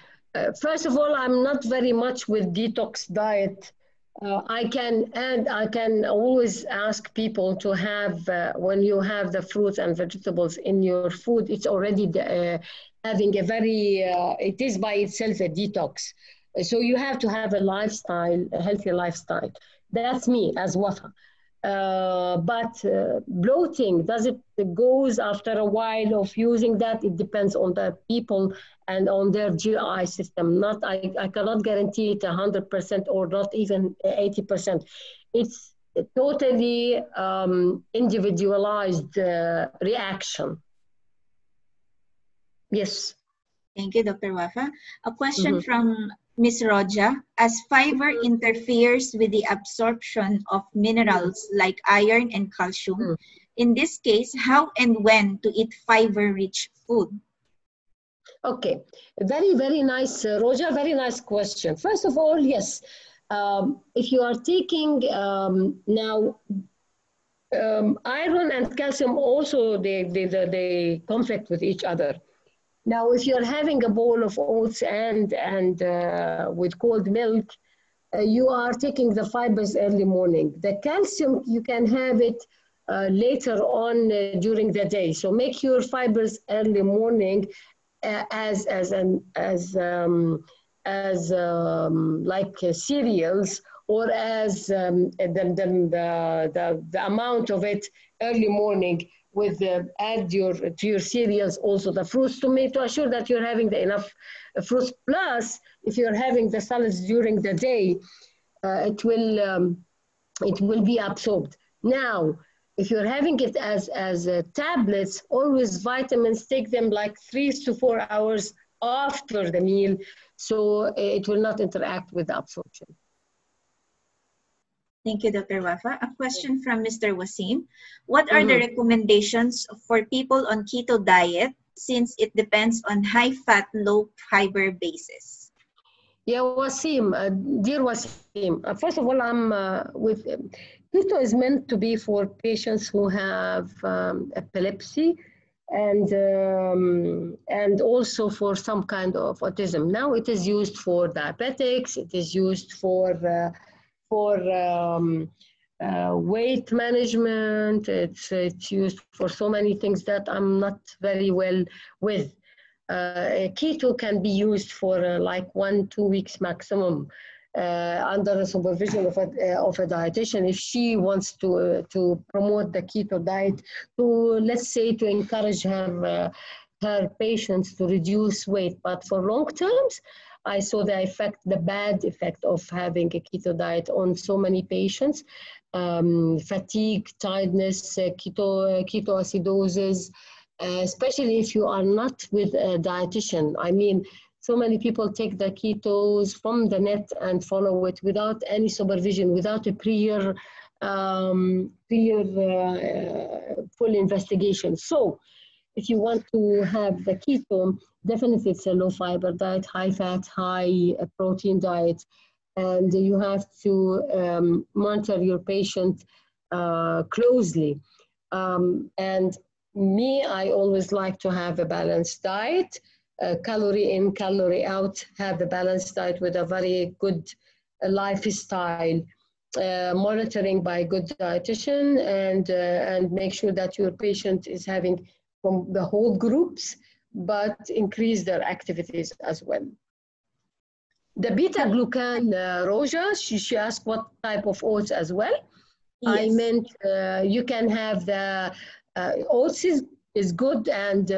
First of all, I'm not very much with detox diet. I can always ask people to have, when you have the fruits and vegetables in your food, it's already having a very, it is by itself a detox. So you have to have a lifestyle, a healthy lifestyle. That's me as Wafa. But bloating, does it goes after a while of using that? It depends on the people and on their GI system. I cannot guarantee it 100% or not even 80%. It's a totally individualized reaction. Yes.
Thank you, Dr. Wafa. A question from Ms. Roja. As fiber interferes with the absorption of minerals like iron and calcium, in this case, how and when to eat fiber-rich food?
Okay, very, very nice, Roja, very nice question. First of all, yes, if you are taking now, iron and calcium also, they conflict with each other. Now, if you're having a bowl of oats and with cold milk, you are taking the fibers early morning. The calcium, you can have it later on during the day. So make your fibers early morning as like cereals, or as the amount of it early morning. With add to your cereals also the fruits to assure that you're having enough fruits. Plus, if you're having the salads during the day, it will be absorbed. Now, if you're having it as tablets, always vitamins, take them like 3 to 4 hours after the meal, so it will not interact with the absorption.
Thank you, Dr. Wafa. A question from Mr. Wasim. What are the recommendations for people on keto diet, since it depends on high-fat, low-fiber basis?
Yeah, Wasim, dear Wasim, first of all, I'm with keto is meant to be for patients who have epilepsy and also for some kind of autism. Now it is used for diabetics. It is used for weight management. It's used for so many things that I'm not very well with. Keto can be used for like 1-2 weeks maximum under the supervision of a dietitian, if she wants to promote the keto diet, to, let's say, to encourage her patients to reduce weight. But for long terms, I saw the effect, the bad effect of having a keto diet on so many patients. Fatigue, tiredness, ketoacidosis, especially if you are not with a dietitian. I mean, so many people take the ketos from the net and follow it without any supervision, without a prior full investigation. So if you want to have the keto, definitely it's a low fiber diet, high fat, high protein diet. And you have to monitor your patient closely. And me, I always like to have a balanced diet, calorie in, calorie out, have a balanced diet with a very good lifestyle, monitoring by good dietitian, and make sure that your patient is having from the whole groups, but increase their activities as well. The beta-glucan, Roja, she asked what type of oats as well. Yes. I meant you can have the oats is good, and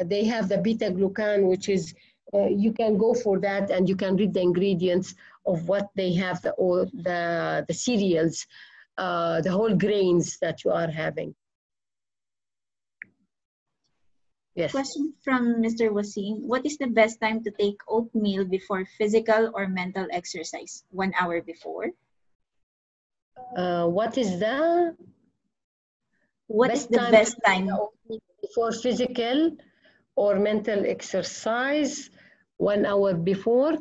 they have the beta-glucan, which is, you can go for that, and you can read the ingredients of what they have, the cereals, the whole grains that you are having. Yes.
Question from Mr. Wasim. What is the best time to take oatmeal before physical or mental exercise? 1 hour before?
What is the
best time
before physical or mental exercise? 1 hour before.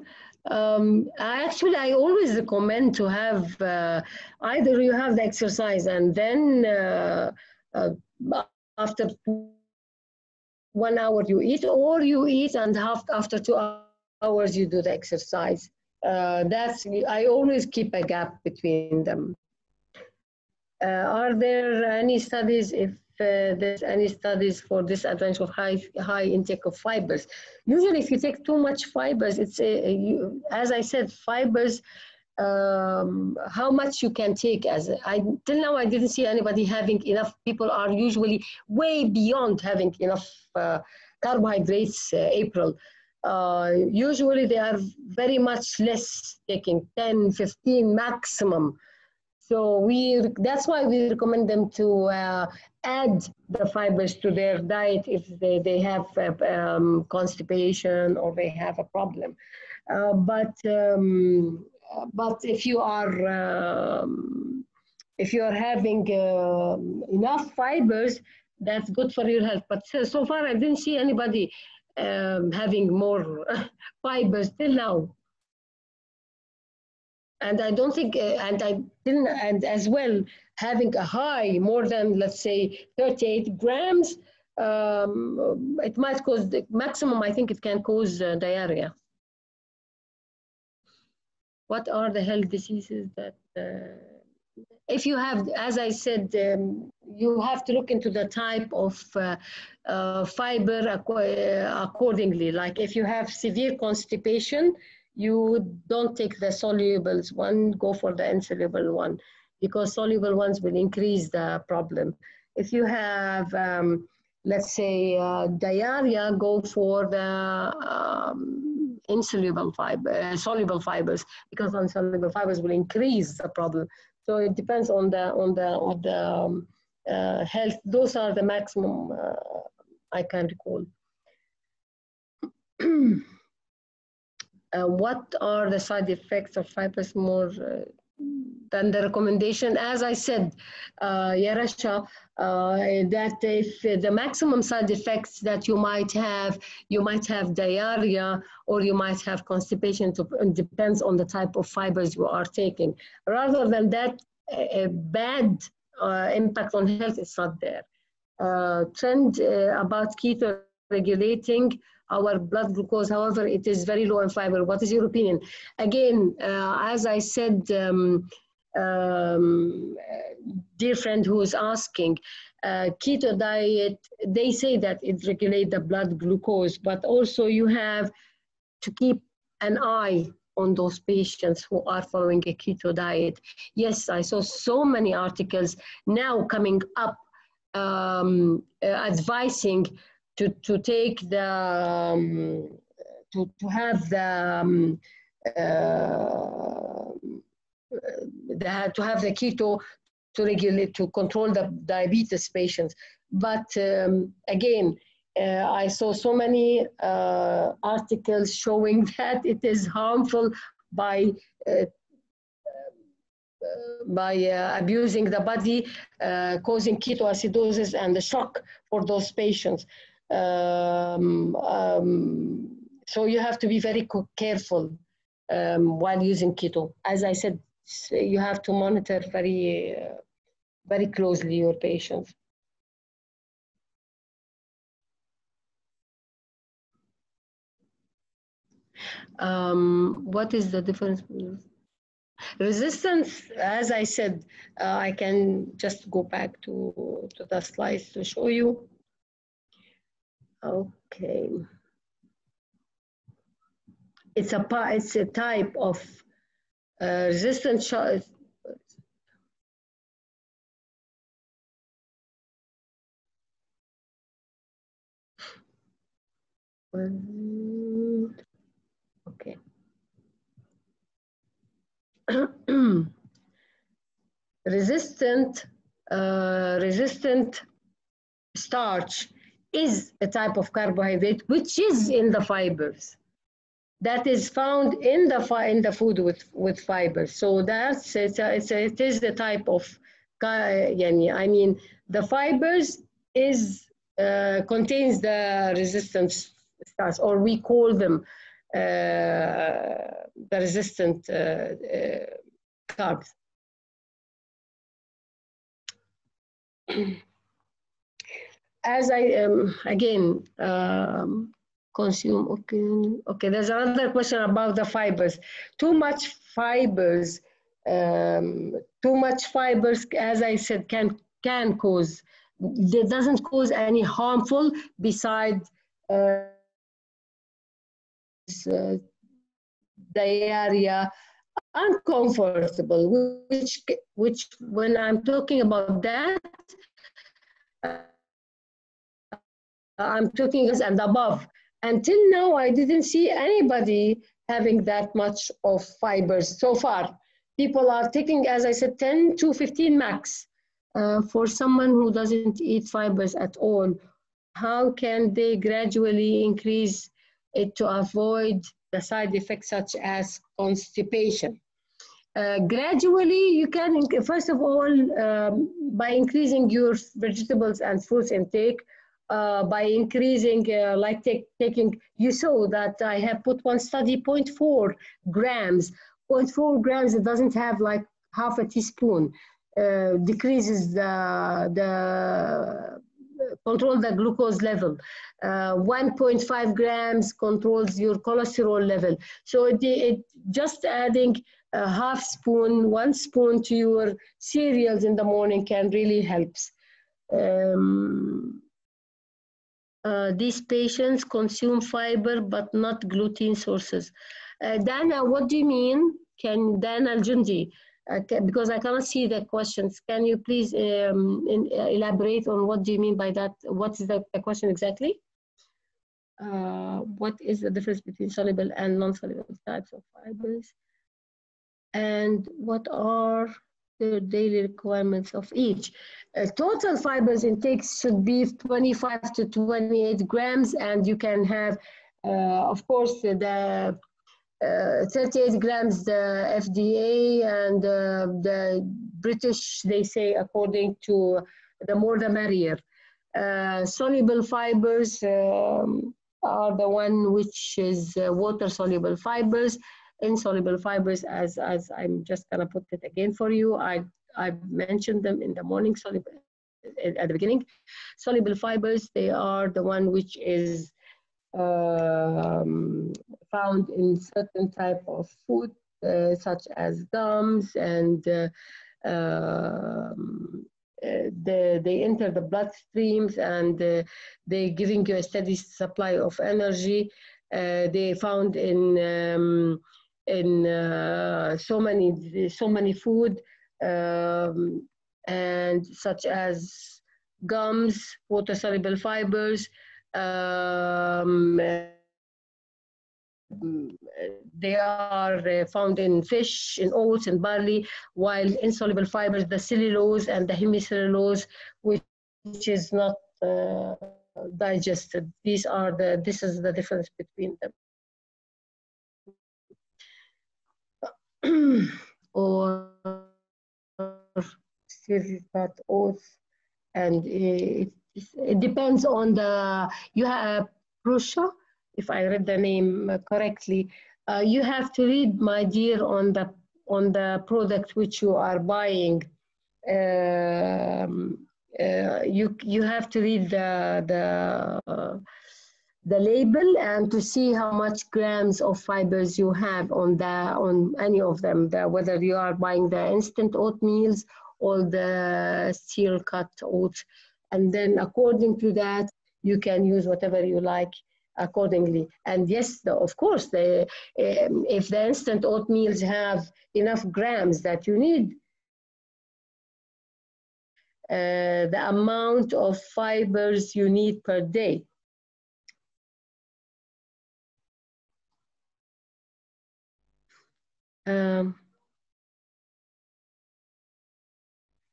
I always recommend to have either you have the exercise and then after 1 hour you eat, or you eat and after 2 hours you do the exercise. I always keep a gap between them. Are there any studies, if there's any studies for disadvantage of high intake of fibers? Usually if you take too much fibers, it's as I said, fibers, how much you can take. Till now I didn't see anybody having enough. People are usually way beyond having enough carbohydrates, April. Usually they are very much less, taking 10, 15 maximum. So that's why we recommend them to add the fibers to their diet if they have constipation or they have a problem. But if you are having enough fibers, that's good for your health. But so far, I didn't see anybody having more fibers till now. And I don't think, and as well, having a high, more than, let's say, 38 grams, it might cause, the maximum, I think it can cause diarrhea. What are the health diseases that, if you have, as I said, you have to look into the type of fiber accordingly. Like if you have severe constipation, you don't take the solubles one, go for the insoluble one, because soluble ones will increase the problem. If you have, let's say, diarrhea, go for the insoluble fiber, soluble fibers, because insoluble fibers will increase the problem. So it depends on the health. Those are the maximum I can recall. What are the side effects of fibers more than the recommendation? As I said, Yarasha, that if the maximum side effects that you might have diarrhea, or you might have constipation. It depends on the type of fibers you are taking. Rather than that, a bad impact on health is not there. Trend about keto regulating our blood glucose, however, it is very low in fiber. What is your opinion? Again, as I said, dear friend who is asking, keto diet, they say that it regulates the blood glucose, but also you have to keep an eye on those patients who are following a keto diet. Yes, I saw so many articles now coming up advising to take the to have to have the keto to regulate, to control the diabetes patients. But again, I saw so many articles showing that it is harmful by abusing the body, causing ketoacidosis and the shock for those patients. So you have to be very careful while using keto. As I said, you have to monitor very, very closely your patients. What is the difference? Resistance, as I said, I can just go back to the slides to show you. Okay. It's a type of resistant shock. Okay. resistant starch is a type of carbohydrate which is in the fibers, that is found in the food with fibers. So that's it is the type of I mean the fibers is contains the resistant starch, or we call them the resistant carbs. As I again consume, okay, there's another question about the fibers. Too much fibers, as I said, can cause, it doesn't cause any harmful besides diarrhea, uncomfortable, which when I'm talking about that, I'm talking and above. Until now, I didn't see anybody having that much of fibers so far. People are taking, as I said, 10 to 15 max. For someone who doesn't eat fibers at all, how can they gradually increase it to avoid the side effects such as constipation? Gradually, you can, first of all, by increasing your vegetables and fruits intake, by increasing, like taking, you saw that I have put one study, 0.4 grams. 0.4 grams, it doesn't have like half a teaspoon, decreases control the glucose level. 1.5 grams controls your cholesterol level. So it just adding a half spoon, 1 spoon to your cereals in the morning can really help. These patients consume fiber but not gluten sources. Dana, what do you mean? Dana Al-Jundi, because I cannot see the questions. Can you please elaborate on what do you mean by that? What is the question exactly? What is the difference between soluble and non-soluble types of fibers? And what are the daily requirements of each? Total fibers intake should be 25 to 28 grams, and you can have, of course, the 38 grams, the FDA and the British, they say, according to the more the merrier. Soluble fibers are the one which is water-soluble fibers. Insoluble fibers, as I'm just gonna put it again for you, I mentioned them in the morning, soluble at the beginning. Soluble fibers, they are the one which is found in certain type of food, such as gums, and they enter the bloodstreams, and they giving you a steady supply of energy. They found in so many food, and such as gums, water-soluble fibers, they are found in fish, in oats, and barley, while insoluble fibers, the cellulose and the hemicellulose, which is not digested. This is the difference between them. Or that oats, and it depends on you have Prussia, if I read the name correctly. You have to read, my dear, on the product which you are buying. You have to read the label and to see how much grams of fibers you have on any of them, whether you are buying the instant oatmeals or the steel cut oats, and then according to that you can use whatever you like accordingly. And yes, of course, if the instant oatmeals have enough grams that you need, the amount of fibers you need per day.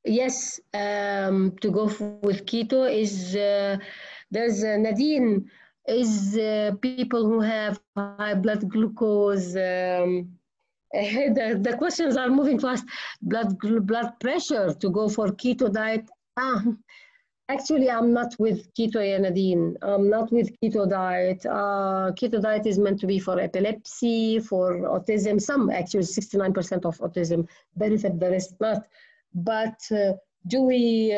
Yes, to go with keto is, there's Nadine, is people who have high blood glucose. The questions are moving fast. Blood pressure to go for keto diet. Actually, I'm not with keto, Nadine. I'm not with keto diet. Keto diet is meant to be for epilepsy, for autism. Some, actually, 69% of autism benefit, the rest not. But do we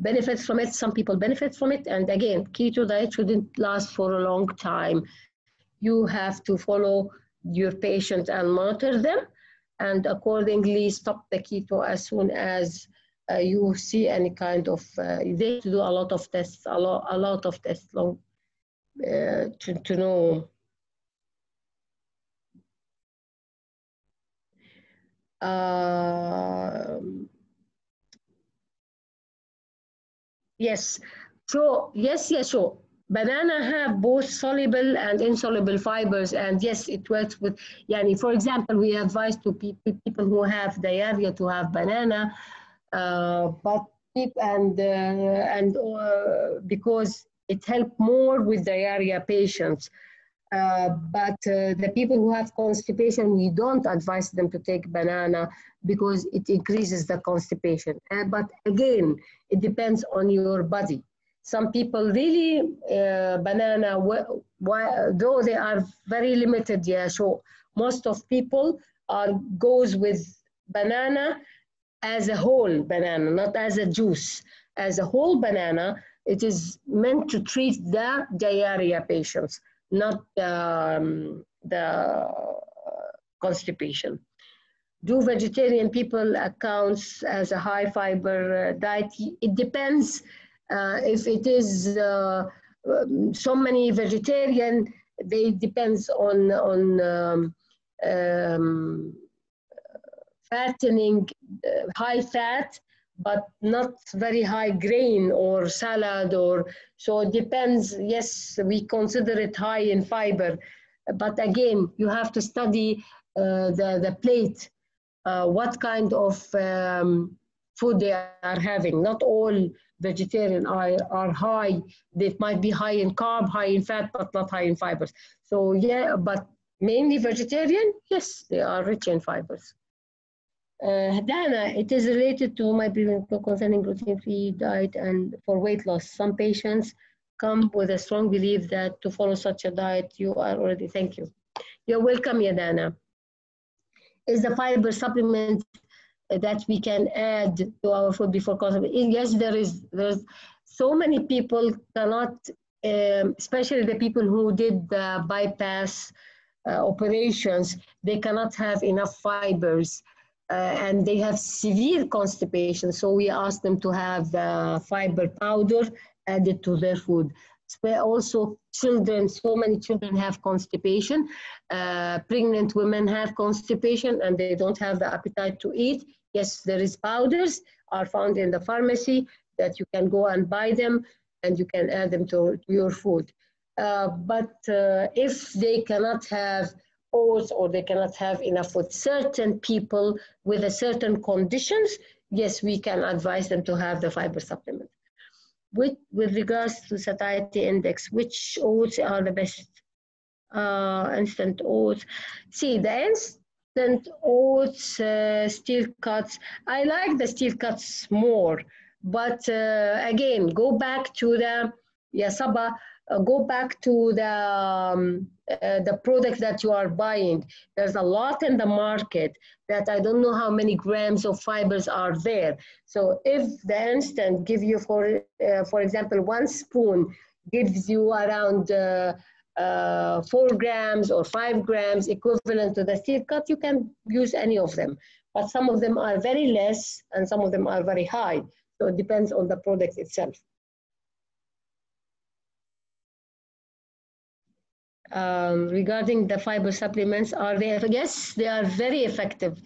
benefit from it? Some people benefit from it. And again, keto diet shouldn't last for a long time. You have to follow your patient and monitor them, and accordingly stop the keto as soon as you see any kind of, they have to do a lot of tests, a lot of tests to know. Yes, so sure. Banana have both soluble and insoluble fibers, and yes, it works with, for example, we advise to people who have diarrhea to have banana, because it helps more with diarrhea patients. But the people who have constipation, we don't advise them to take banana because it increases the constipation. But again, it depends on your body. Some people really, banana, though they are very limited, so most of people goes with banana as a whole banana, not as a juice. As a whole banana, it is meant to treat the diarrhea patients, not the constipation. Do vegetarian people accounts as a high fiber diet? It depends. If it is so many vegetarian, they depends on fattening, high fat, but not very high grain or salad, or so it depends. Yes, we consider it high in fiber, but again, you have to study the plate, what kind of food they are having. Not all vegetarian are high. They might be high in carb, high in fat, but not high in fibers. So but mainly vegetarian, yes, they are rich in fibers. Dana, it is related to my previous concerning gluten-free diet and for weight loss. Some patients come with a strong belief that to follow such a diet, you are already, thank you. You're welcome, Dana. Is the fiber supplement that we can add to our food before consumption? Yes, there's so many people cannot, especially the people who did the bypass operations, they cannot have enough fibers. And they have severe constipation, so we ask them to have the fiber powder added to their food. Also, children, so many children have constipation. Pregnant women have constipation and they don't have the appetite to eat. Yes, there is powders are found in the pharmacy that you can go and buy them. and you can add them to your food. But if they cannot have oats or they cannot have enough with certain people with a certain conditions, yes, we can advise them to have the fiber supplement. With regards to satiety index, which oats are the best? Instant oats. See, the instant oats, steel cuts, I like the steel cuts more. But again, go back to the Saba, go back to the product that you are buying. There's a lot in the market that I don't know how many grams of fibers are there. So if the instant give you, for example, 1 spoon gives you around 4 grams or 5 grams equivalent to the steel cut, you can use any of them. But some of them are very less and some of them are very high. So it depends on the product itself. Regarding the fiber supplements, are they? Yes, they are very effective,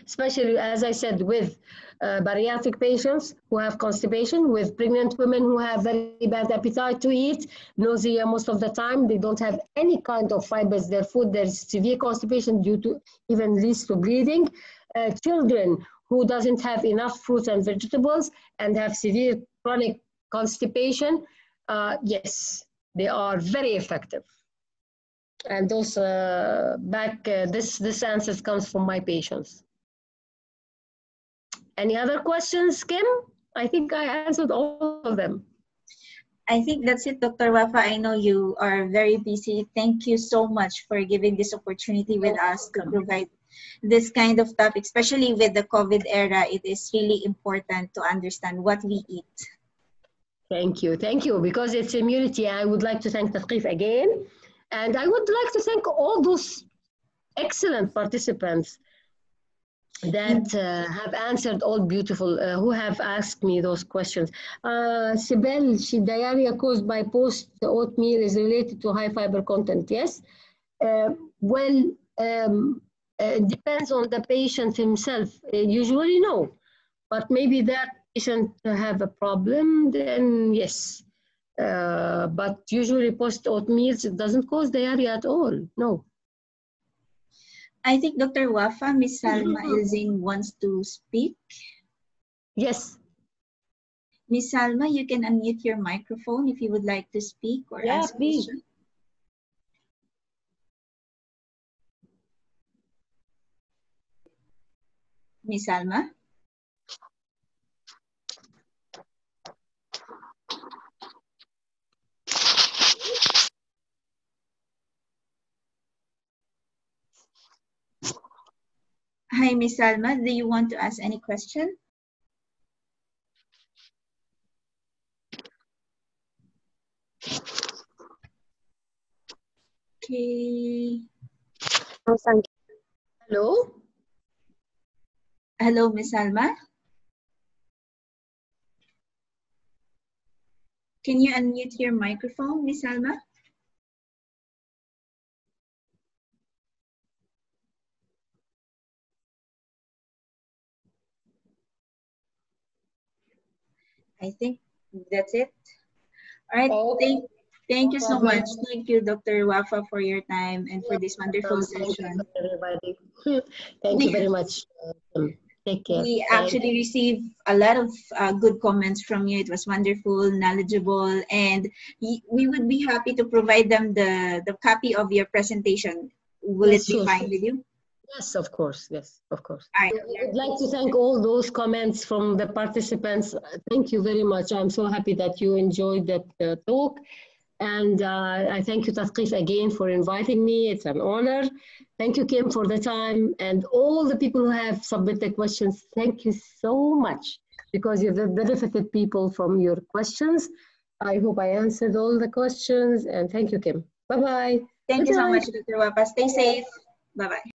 especially, as I said, with bariatric patients who have constipation, with pregnant women who have very bad appetite to eat, nausea most of the time, they don't have any kind of fibers in their food, there's severe constipation due to even leads to bleeding. Children who doesn't have enough fruits and vegetables and have severe chronic constipation, yes, they are very effective. And those this answer comes from my patients. Any other questions, Kim? I think I answered all of them.
I think that's it, Dr. Wafa. I know you are very busy. Thank you so much for giving this opportunity with us to provide this kind of topic, especially with the COVID era. It is really important to understand what we eat.
Thank you, because it's immunity. I would like to thank Taqif again, and I would like to thank all those excellent participants that have answered all beautiful, who have asked me those questions. Sibel, diarrhea caused by post oatmeal is related to high fiber content, yes? Well, it depends on the patient himself. Usually no, but maybe that patient have a problem, then yes. But usually post oatmeals, it doesn't cause diarrhea at all, no.
I think Dr. Wafa, Ms. Salma Ilzin wants to speak.
Yes.
Ms. Salma, you can unmute your microphone if you would like to speak or ask a question. Ms. Salma? Hi, Ms. Salma. Do you want to ask any question? Okay.
Hello?
Hello, Ms. Salma. Can you unmute your microphone, Ms. Salma? I think that's it. All right.
Okay.
Thank you so much. Thank you, Dr. Wafa, for your time and for this wonderful session.
Everybody. Thank you very much. Take care.
We actually received a lot of good comments from you. It was wonderful, knowledgeable, and we would be happy to provide them the copy of your presentation. Will it be fine with you?
Yes, of course. Yes, of course.
All right.
I would like to thank all those comments from the participants. Thank you very much. I'm so happy that you enjoyed that talk. And I thank you, Taqif, again for inviting me. It's an honor. Thank you, Kim, for the time. And all the people who have submitted questions, thank you so much, because you've benefited people from your questions. I hope I answered all the questions. And thank you, Kim. Bye-bye.
Thank you so much, Dr. Wafa. Stay safe. Bye-bye.